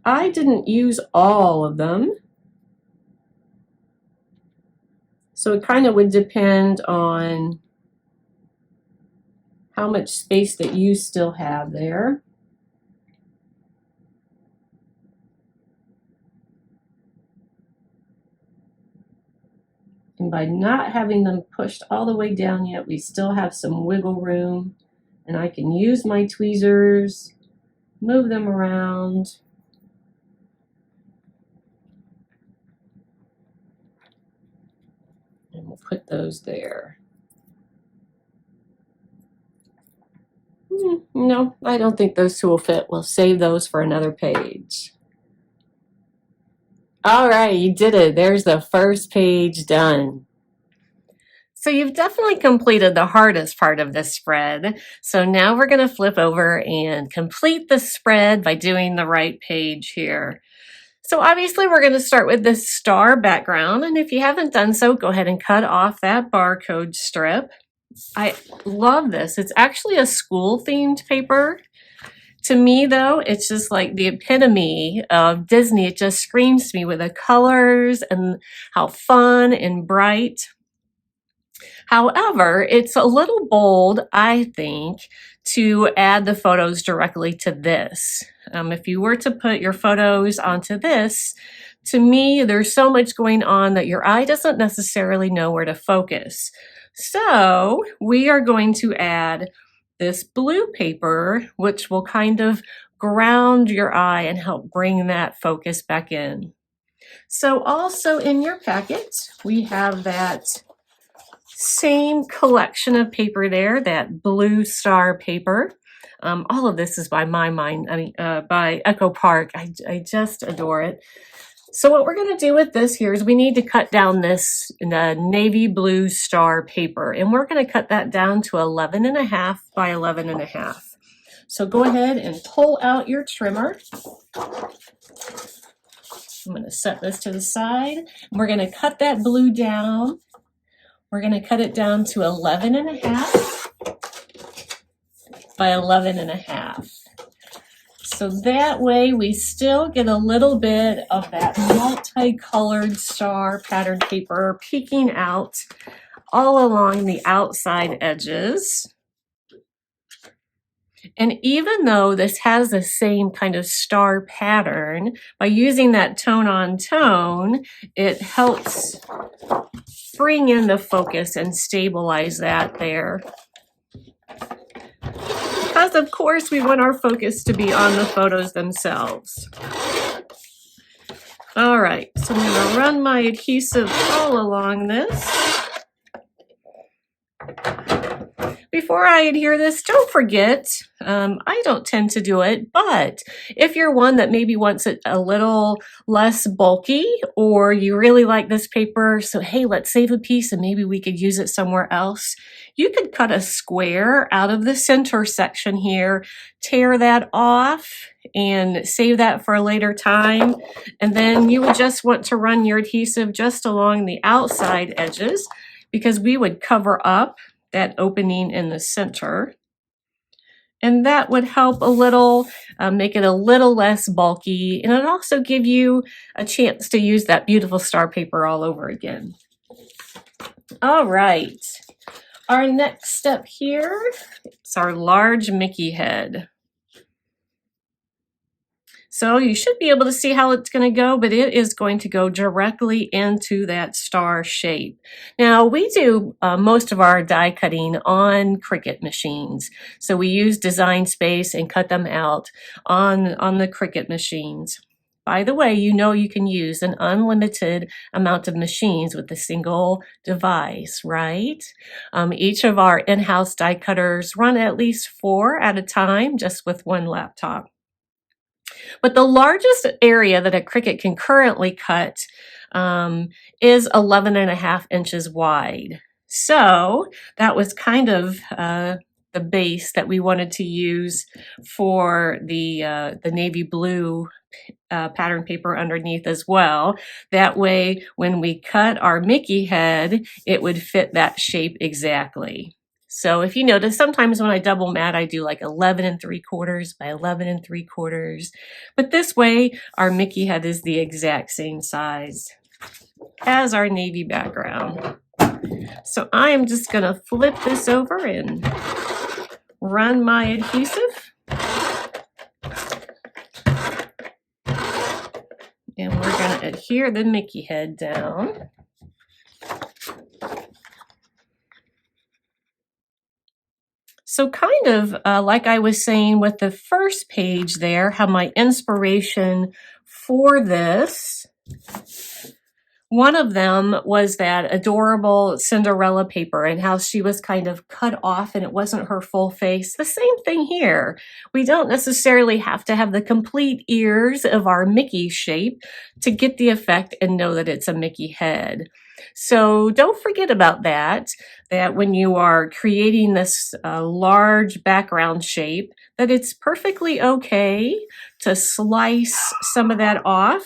I didn't use all of them, so it kind of would depend on how much space that you still have there. And by not having them pushed all the way down yet, we still have some wiggle room, and I can use my tweezers, move them around. And we'll put those there. No, I don't think those 2 will fit. We'll save those for another page. All right, you did it. There's the first page done. So you've definitely completed the hardest part of this spread. So now we're going to flip over and complete the spread by doing the right page here. So obviously we're going to start with this star background, and if you haven't done so, go ahead and cut off that barcode strip. I love this. It's actually a school-themed paper. To me, though, it's just like the epitome of Disney. It just screams to me with the colors and how fun and bright. However, it's a little bold, I think, to add the photos directly to this. If you were to put your photos onto this, to me, there's so much going on that your eye doesn't necessarily know where to focus. So we are going to add this blue paper, which will kind of ground your eye and help bring that focus back in. So also in your packet, we have that same collection of paper there, that blue star paper. All of this is by by Echo Park. I just adore it. So what we're going to do with this here is we need to cut down this navy blue star paper, and we're going to cut that down to 11.5 by 11.5. So go ahead and pull out your trimmer. I'm going to set this to the side. We're going to cut that blue down. We're going to cut it down to 11.5 by 11.5. So that way we still get a little bit of that multicolored star pattern paper peeking out all along the outside edges. And even though this has the same kind of star pattern, by using that tone on tone, it helps bring in the focus and stabilize that there. Because of course we want our focus to be on the photos themselves. All right, so I'm going to run my adhesive all along this. Before I adhere this, don't forget, I don't tend to do it, but if you're one that maybe wants it a little less bulky, or you really like this paper, so hey, let's save a piece and maybe we could use it somewhere else, you could cut a square out of the center section here, tear that off, and save that for a later time. And then you would just want to run your adhesive just along the outside edges, because we would cover up that opening in the center. And that would help a little, make it a little less bulky, and it also give you a chance to use that beautiful star paper all over again. All right, our next step here is our large Mickey head. So you should be able to see how it's going to go, but it is going to go directly into that star shape. Now we do most of our die cutting on Cricut machines. So we use Design Space and cut them out on the Cricut machines. By the way, you know you can use an unlimited amount of machines with a single device, right? Each of our in-house die cutters run at least 4 at a time, just with one laptop. But the largest area that a Cricut can currently cut is 11.5 inches wide. So that was kind of the base that we wanted to use for the navy blue pattern paper underneath as well. That way, when we cut our Mickey head, it would fit that shape exactly. So if you notice, sometimes when I double mat, I do like 11.75 by 11.75. But this way, our Mickey head is the exact same size as our navy background. So I am just going to flip this over and run my adhesive. And we're going to adhere the Mickey head down. So kind of like I was saying with the first page there, how my inspiration for this, one of them was that adorable Cinderella paper and how she was kind of cut off and it wasn't her full face. The same thing here. We don't necessarily have to have the complete ears of our Mickey shape to get the effect and know that it's a Mickey head. So don't forget about that when you are creating this large background shape, that it's perfectly okay to slice some of that off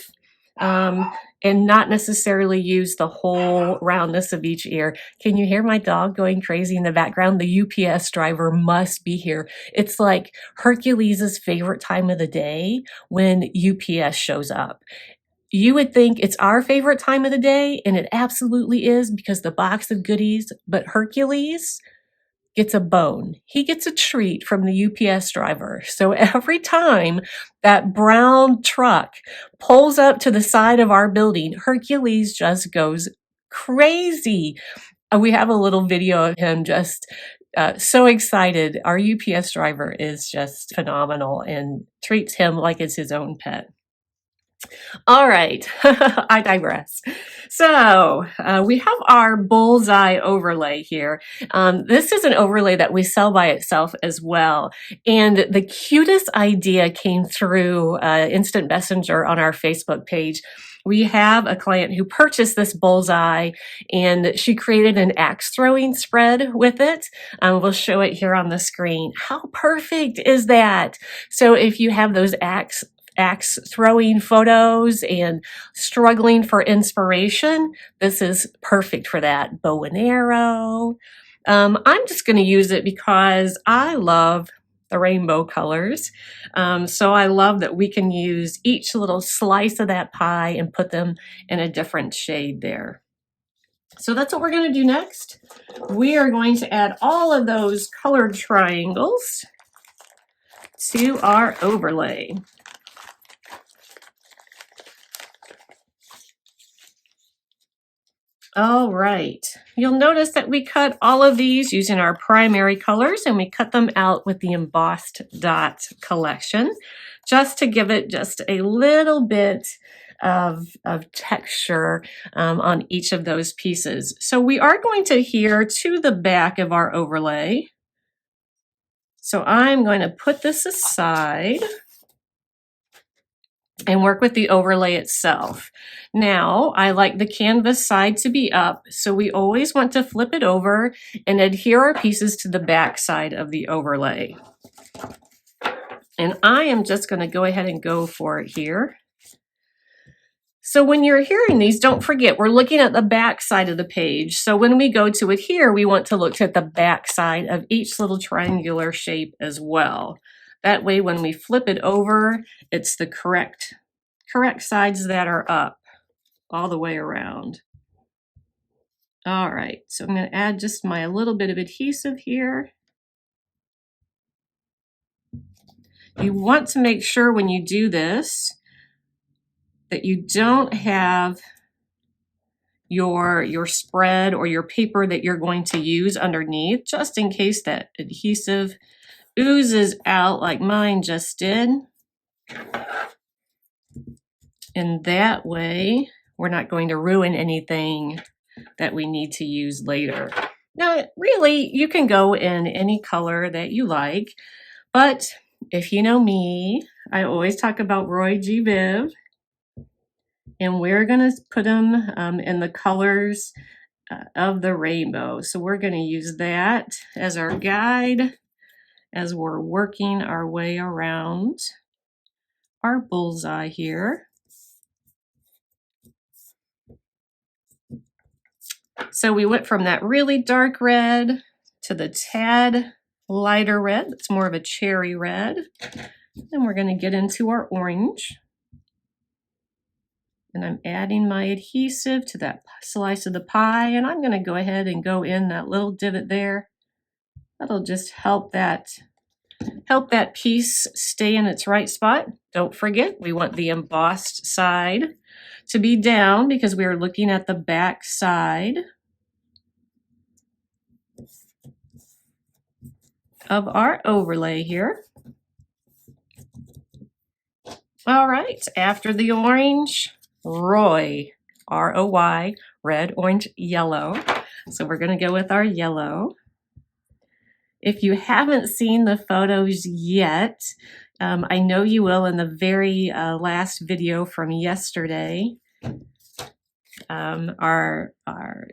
and not necessarily use the whole roundness of each ear. Can you hear my dog going crazy in the background? The UPS driver must be here. It's like Hercules' favorite time of the day when UPS shows up. You would think it's our favorite time of the day, and it absolutely is because the box of goodies, but Hercules gets a bone. He gets a treat from the UPS driver. So every time that brown truck pulls up to the side of our building, Hercules just goes crazy. We have a little video of him just so excited. Our UPS driver is just phenomenal and treats him like it's his own pet. All right, I digress. So we have our Bullseye Overlay here. This is an overlay that we sell by itself as well. And the cutest idea came through Instant Messenger on our Facebook page. We have a client who purchased this Bullseye and she created an axe throwing spread with it. We'll show it here on the screen. How perfect is that? So if you have those axe axe throwing photos and struggling for inspiration, this is perfect for that. Bow and arrow. I'm just going to use it because I love the rainbow colors. So I love that we can use each little slice of that pie and put them in a different shade there. So that's what we're going to do next. We are going to add all of those colored triangles to our overlay. All right, you'll notice that we cut all of these using our primary colors, and we cut them out with the embossed dot collection just to give it just a little bit of texture on each of those pieces. So we are going to adhere to the back of our overlay. So I'm going to put this aside and work with the overlay itself. Now, I like the canvas side to be up, so we always want to flip it over and adhere our pieces to the back side of the overlay. And I am just going to go ahead and go for it here. So when you're adhering these, don't forget, we're looking at the back side of the page. So when we go to adhere, we want to look at the back side of each little triangular shape as well. That way, when we flip it over, it's the correct sides that are up all the way around. All right, so I'm going to add just my little bit of adhesive here. You want to make sure when you do this that you don't have your spread or your paper that you're going to use underneath, just in case that adhesive oozes out like mine just did. And that way, we're not going to ruin anything that we need to use later. Now, really, you can go in any color that you like, but if you know me, I always talk about Roy G. Biv, and we're going to put them in the colors of the rainbow. So we're going to use that as our guide as we're working our way around our bullseye here. So we went from that really dark red to the tad lighter red. That's more of a cherry red. Then we're going to get into our orange. And I'm adding my adhesive to that slice of the pie, and I'm going to go ahead and go in that little divot there. That'll just help that piece stay in its right spot. Don't forget, we want the embossed side to be down because we are looking at the back side of our overlay here. All right, after the orange, Roy, R-O-Y, red, orange, yellow. So we're going to go with our yellow. If you haven't seen the photos yet, I know you will in the very last video from yesterday. Our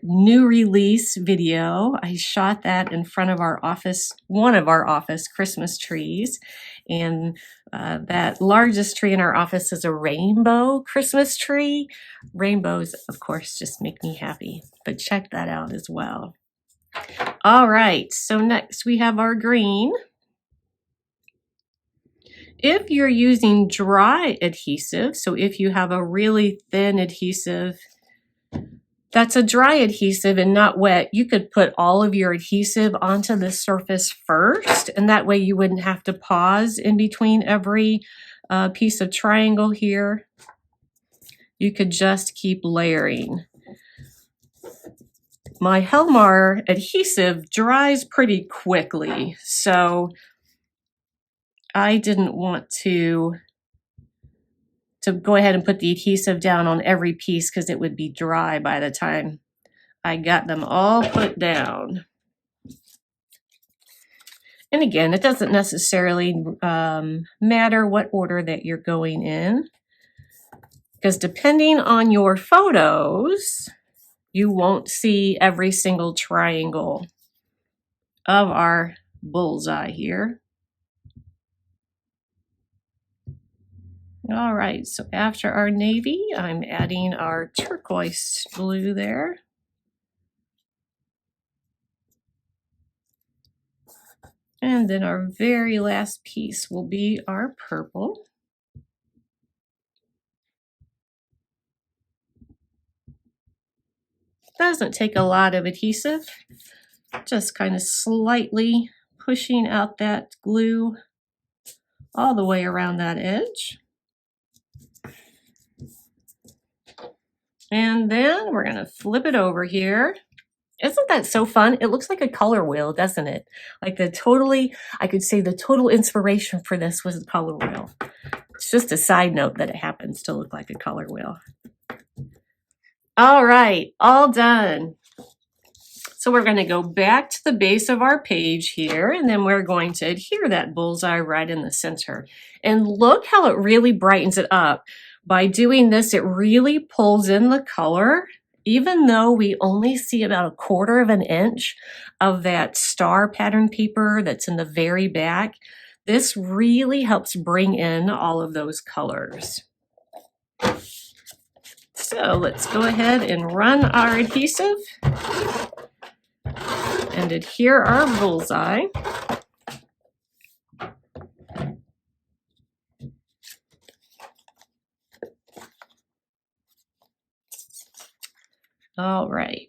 new release video, I shot that in front of our office, one of our office Christmas trees. And that largest tree in our office is a rainbow Christmas tree. Rainbows, of course, just make me happy, but check that out as well. All right, so next we have our green. If you're using dry adhesive, so if you have a really thin adhesive that's a dry adhesive and not wet, you could put all of your adhesive onto the surface first, and that way you wouldn't have to pause in between every piece of triangle here. You could just keep layering. My Helmar adhesive dries pretty quickly, so I didn't want to go ahead and put the adhesive down on every piece because it would be dry by the time I got them all put down. And again, it doesn't necessarily matter what order that you're going in, because depending on your photos, you won't see every single triangle of our bullseye here. All right, so after our navy, I'm adding our turquoise blue there. And then our very last piece will be our purple. Doesn't take a lot of adhesive, just kind of slightly pushing out that glue all the way around that edge. And then we're going to flip it over here. Isn't that so fun? It looks like a color wheel, doesn't it? Like I could say the total inspiration for this was the color wheel. It's just a side note that it happens to look like a color wheel. All right, all done. So we're going to go back to the base of our page here, and then we're going to adhere that bullseye right in the center. And look how it really brightens it up. By doing this, it really pulls in the color, even though we only see about 1/4 of an inch of that star pattern paper that's in the very back. This really helps bring in all of those colors. So let's go ahead and run our adhesive and adhere our bullseye. All right.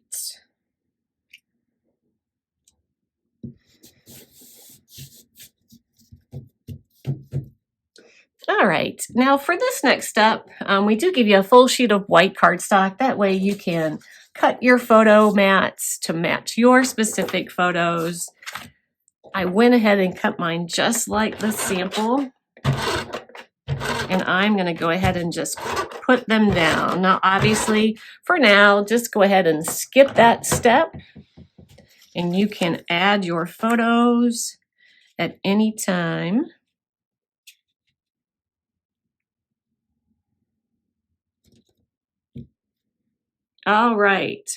All right, now for this next step, we do give you a full sheet of white cardstock. That way you can cut your photo mats to match your specific photos. I went ahead and cut mine just like the sample. And I'm going to go ahead and just put them down. Now, obviously, for now, just go ahead and skip that step. And you can add your photos at any time. All right.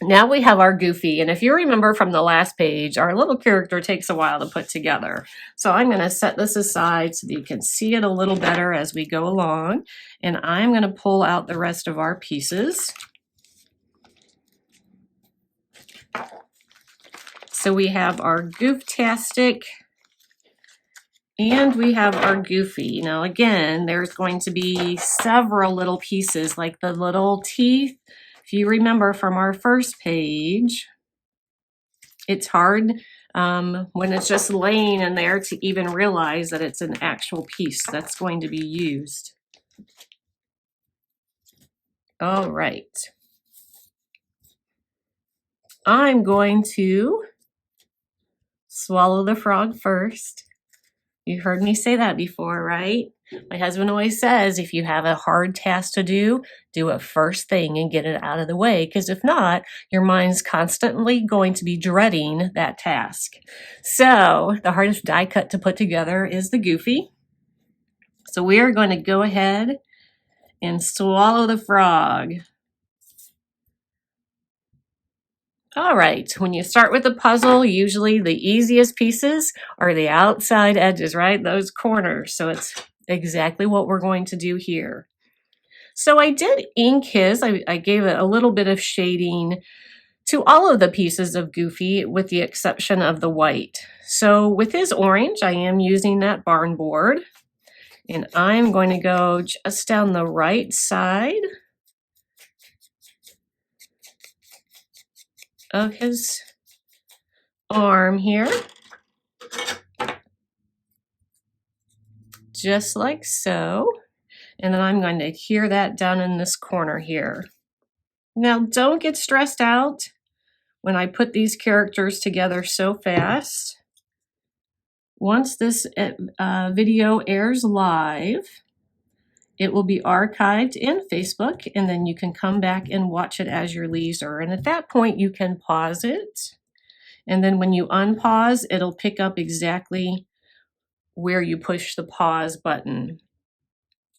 Now we have our Goofy, and if you remember from the last page, our little character takes a while to put together. So I'm going to set this aside so that you can see it a little better as we go along, and I'm going to pull out the rest of our pieces. So we have our Gooftastic, and we have our Goofy. Now again, there's going to be several little pieces, like the little teeth. If you remember from our first page, it's hard when it's just laying in there to even realize that it's an actual piece that's going to be used. All right. I'm going to swallow the frog first. You've heard me say that before, right? My husband always says, if you have a hard task to do it first thing and get it out of the way, because if not, your mind's constantly going to be dreading that task. So the hardest die cut to put together is the Goofy. So we are going to go ahead and swallow the frog. All right, when you start with a puzzle, usually the easiest pieces are the outside edges, right? Those corners. So it's exactly what we're going to do here. So I did ink his. I gave it a little bit of shading to all of the pieces of Goofy with the exception of the white. So with his orange, I am using that barn board. And I'm going to go just down the right side of his arm here, just like so. And then I'm going to adhere that down in this corner here. Now, don't get stressed out when I put these characters together so fast. Once this video airs live, it will be archived in Facebook, and then you can come back and watch it as your leisure. And at that point, you can pause it. And then when you unpause, it'll pick up exactly where you push the pause button.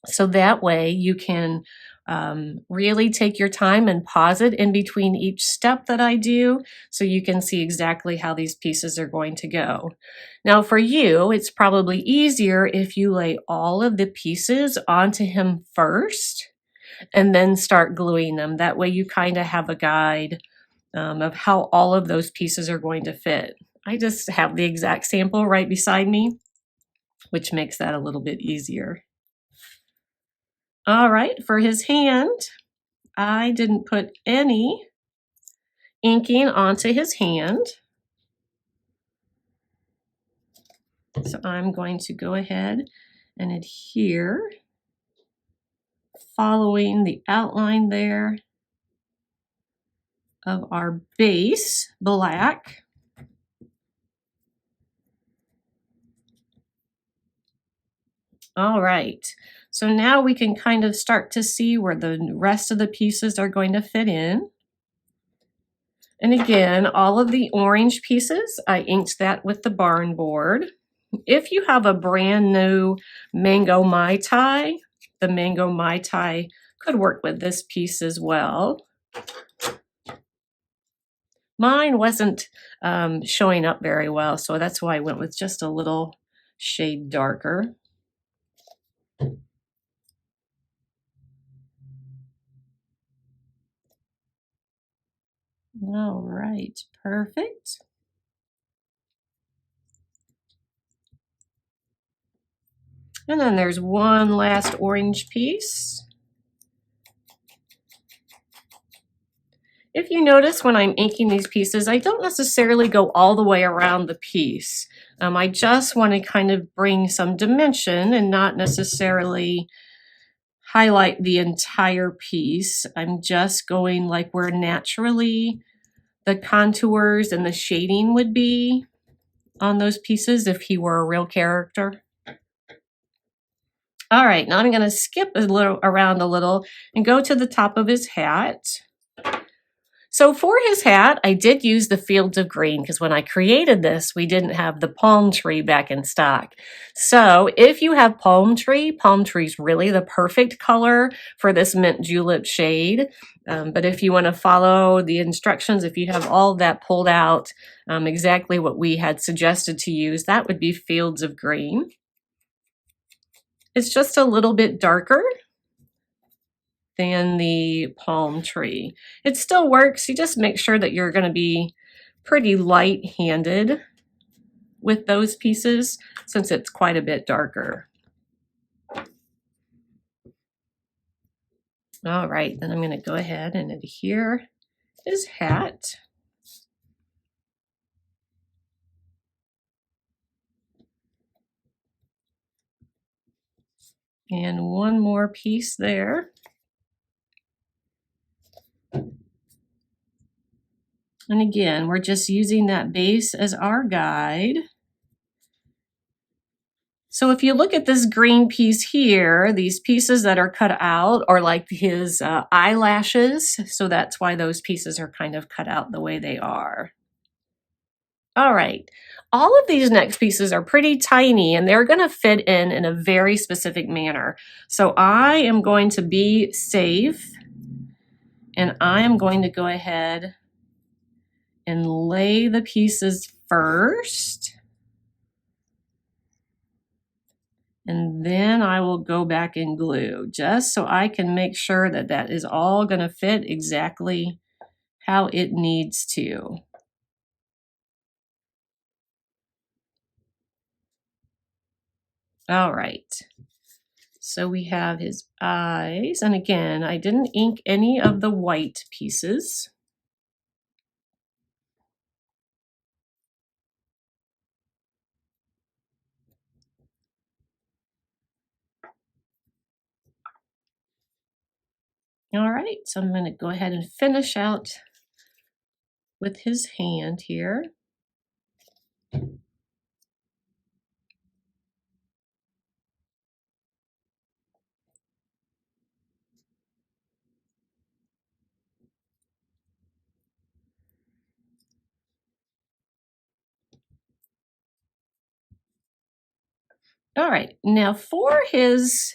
So that way you can Really take your time and pause it in between each step that I do so you can see exactly how these pieces are going to go. Now for you, it's probably easier if you lay all of the pieces onto him first and then start gluing them. That way you kind of have a guide of how all of those pieces are going to fit. I just have the exact sample right beside me, which makes that a little bit easier. All right, for his hand, I didn't put any inking onto his hand. So I'm going to go ahead and adhere, following the outline there of our base black. All right, so now we can kind of start to see where the rest of the pieces are going to fit in. And again, all of the orange pieces, I inked that with the barn board. If you have a brand new Mango Mai Tai, the Mango Mai Tai could work with this piece as well. Mine wasn't showing up very well, so that's why I went with just a little shade darker. All right, perfect. And then there's one last orange piece. If you notice when I'm inking these pieces, I don't necessarily go all the way around the piece. I just want to kind of bring some dimension and not necessarily highlight the entire piece. I'm just going like where naturally the contours and the shading would be on those pieces if he were a real character. All right, now I'm going to skip around a little and go to the top of his hat. So for his hat, I did use the fields of green because when I created this, we didn't have the palm tree back in stock. So if you have palm tree is really the perfect color for this mint julep shade. But if you want to follow the instructions, if you have all that pulled out, exactly what we had suggested to use, that would be fields of green. It's just a little bit darker than the palm tree. It still works. You just make sure that you're going to be pretty light-handed with those pieces since it's quite a bit darker. All right, then I'm going to go ahead and adhere his hat. And one more piece there. And again, we're just using that base as our guide. So if you look at this green piece here, these pieces that are cut out are like his eyelashes. So that's why those pieces are kind of cut out the way they are. All right, all of these next pieces are pretty tiny and they're going to fit in a very specific manner. So I am going to be safe and I am going to go ahead and lay the pieces first. And then I will go back and glue just so I can make sure that that is all going to fit exactly how it needs to. All right. So we have his eyes. And again, I didn't ink any of the white pieces. All right, so I'm going to go ahead and finish out with his hand here. All right, now for his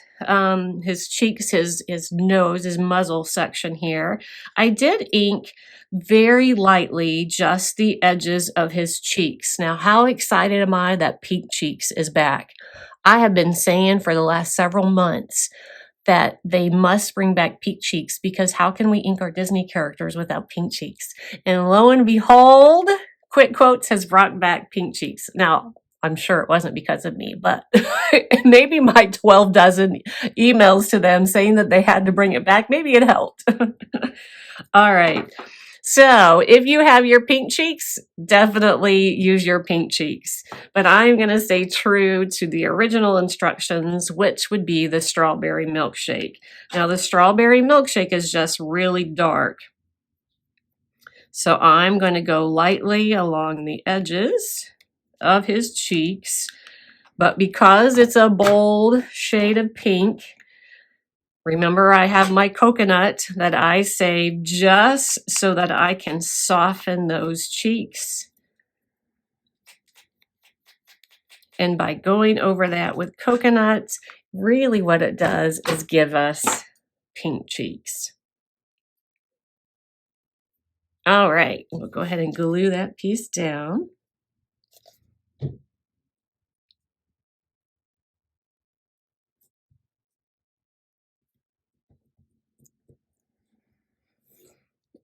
cheeks, his nose, his muzzle section here, I did ink very lightly just the edges of his cheeks. Now, how excited am I that Pink Cheeks is back? I have been saying for the last several months that they must bring back Pink Cheeks, because how can we ink our Disney characters without Pink Cheeks? And lo and behold, Quick Quotes has brought back Pink Cheeks. Now, I'm sure it wasn't because of me, but maybe my 12 dozen emails to them saying that they had to bring it back, maybe it helped. All right. So if you have your Pink Cheeks, definitely use your Pink Cheeks. But I'm going to stay true to the original instructions, which would be the strawberry milkshake. Now, the strawberry milkshake is just really dark. So I'm going to go lightly along the edges of his cheeks. But because it's a bold shade of pink, remember, I have my coconut that I saved just so that I can soften those cheeks. And by going over that with coconut, really what it does is give us pink cheeks. All right, we'll go ahead and glue that piece down.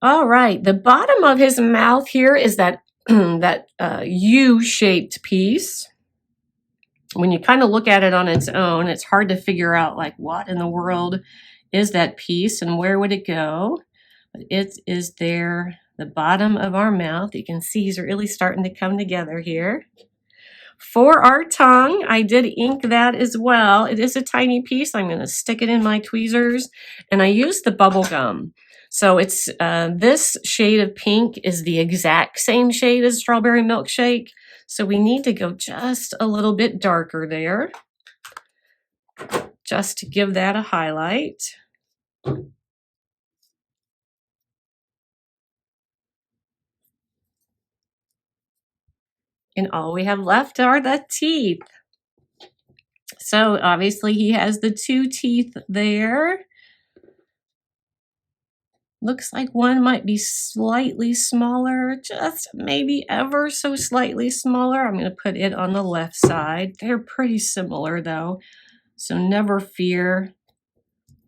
All right, the bottom of his mouth here is that that U-shaped piece. When you kind of look at it on its own, it's hard to figure out like what in the world is that piece and where would it go. But it is there, the bottom of our mouth. You can see he's really starting to come together here. For our tongue, I did ink that as well. It is a tiny piece. I'm going to stick it in my tweezers, and I used the bubble gum. So it's this shade of pink is the exact same shade as strawberry milkshake. So we need to go just a little bit darker there, just to give that a highlight. And all we have left are the teeth. So obviously he has the 2 teeth there. Looks like one might be slightly smaller, just maybe ever so slightly smaller. I'm going to put it on the left side. They're pretty similar though, so never fear.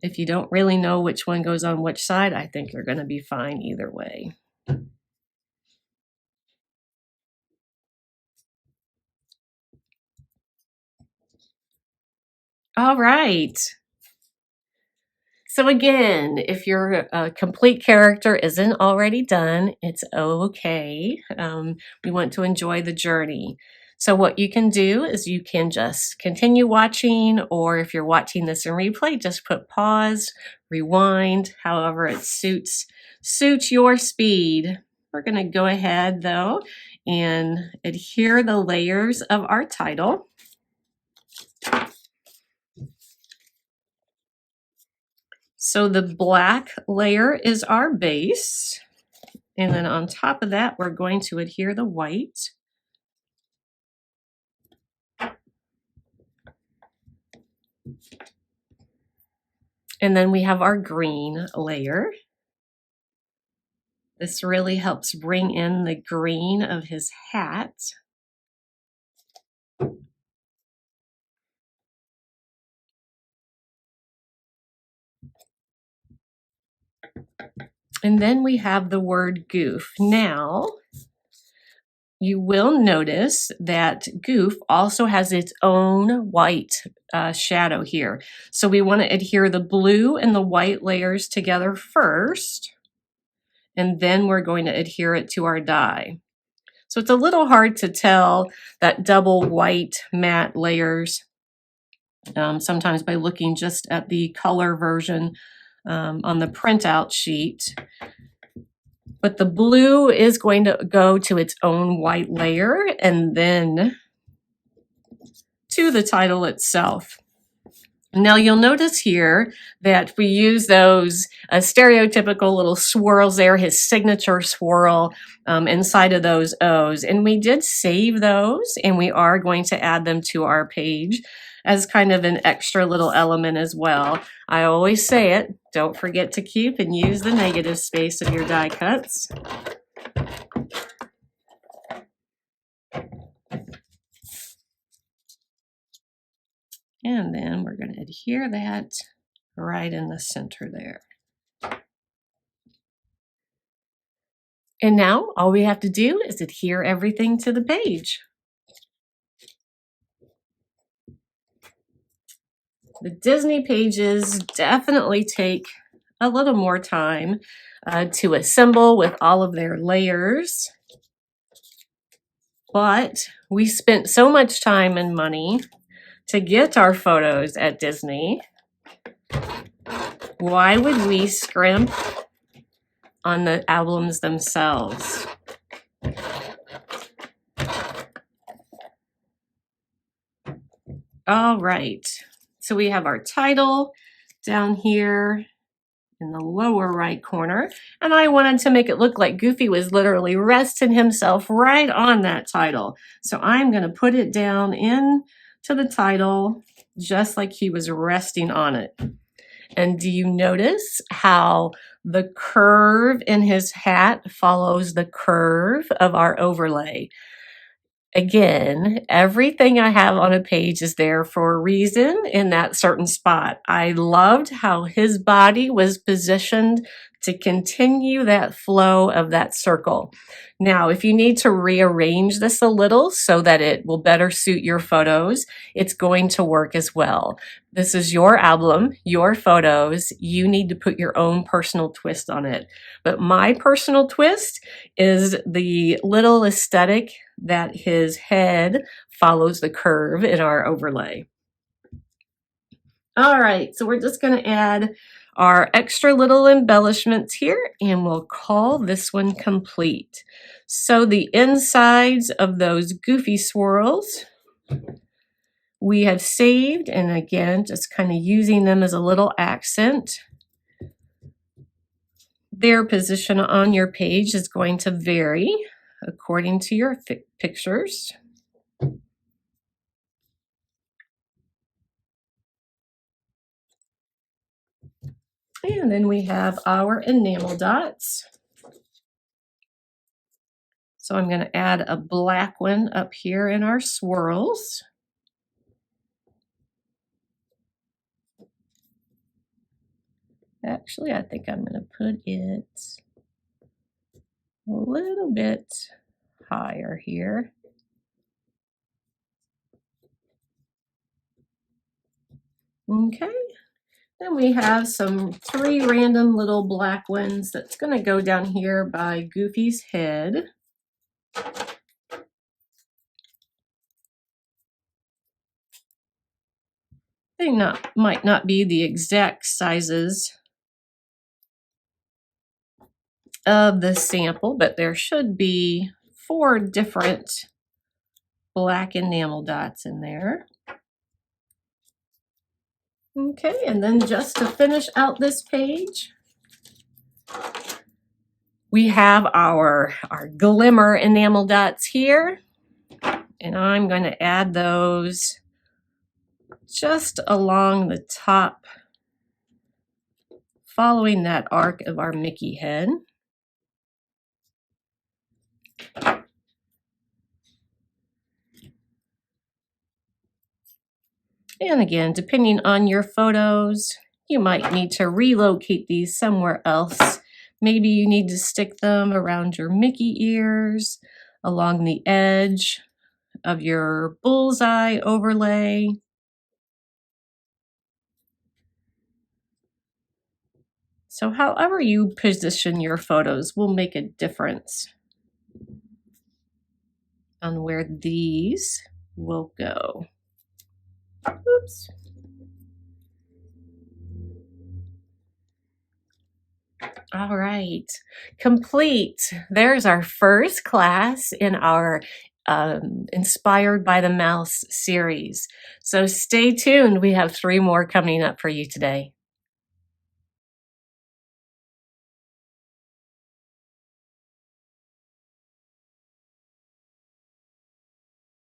If you don't really know which one goes on which side, I think you're going to be fine either way. All right. So again, if your complete character isn't already done, it's okay. We want to enjoy the journey. So what you can do is you can just continue watching, or if you're watching this in replay, just put pause, rewind, however it suits your speed. We're going to go ahead though and adhere the layers of our title. So the black layer is our base, and then on top of that, we're going to adhere the white. And then we have our green layer. This really helps bring in the green of his hat. And then we have the word goof. Now, you will notice that goof also has its own white shadow here. So we want to adhere the blue and the white layers together first, and then we're going to adhere it to our die. So it's a little hard to tell that double white matte layers sometimes by looking just at the color version on the printout sheet. But the blue is going to go to its own white layer and then to the title itself. Now you'll notice here that we use those stereotypical little swirls there, his signature swirl inside of those O's. And we did save those, and we are going to add them to our page. as kind of an extra little element as well. I always say it, don't forget to keep and use the negative space of your die cuts. And then we're going to adhere that right in the center there. And now all we have to do is adhere everything to the page. The Disney pages definitely take a little more time to assemble with all of their layers. But we spent so much time and money to get our photos at Disney. Why would we scrimp on the albums themselves? All right, so we have our title down here in the lower right corner, and I wanted to make it look like Goofy was literally resting himself right on that title. So I'm going to put it down into the title just like he was resting on it. And do you notice how the curve in his hat follows the curve of our overlay? Again, everything I have on a page is there for a reason in that certain spot. I loved how his body was positioned to continue that flow of that circle. Now, if you need to rearrange this a little so that it will better suit your photos, it's going to work as well. This is your album, your photos. You need to put your own personal twist on it. But my personal twist is the little aesthetic that his head follows the curve in our overlay. All right, so we're just going to add our extra little embellishments here, and we'll call this one complete. So the insides of those Goofy swirls we have saved, and again, just kind of using them as a little accent. Their position on your page is going to vary according to your pictures. And then we have our enamel dots. So I'm going to add a black one up here in our swirls. Actually, I think I'm going to put it a little bit higher here. Okay. Then we have some 3 random little black ones that's going to go down here by Goofy's head. They might not be the exact sizes of the sample, but there should be 4 different black enamel dots in there. Okay, and then just to finish out this page, we have our glimmer enamel dots here, and I'm going to add those just along the top, following that arc of our Mickey head. And again, depending on your photos, you might need to relocate these somewhere else. Maybe you need to stick them around your Mickey ears, along the edge of your Bullseye Overlay. So however you position your photos will make a difference on where these will go. Oops. All right, complete. There's our first class in our Inspired by the Mouse series. So stay tuned. We have 3 more coming up for you today.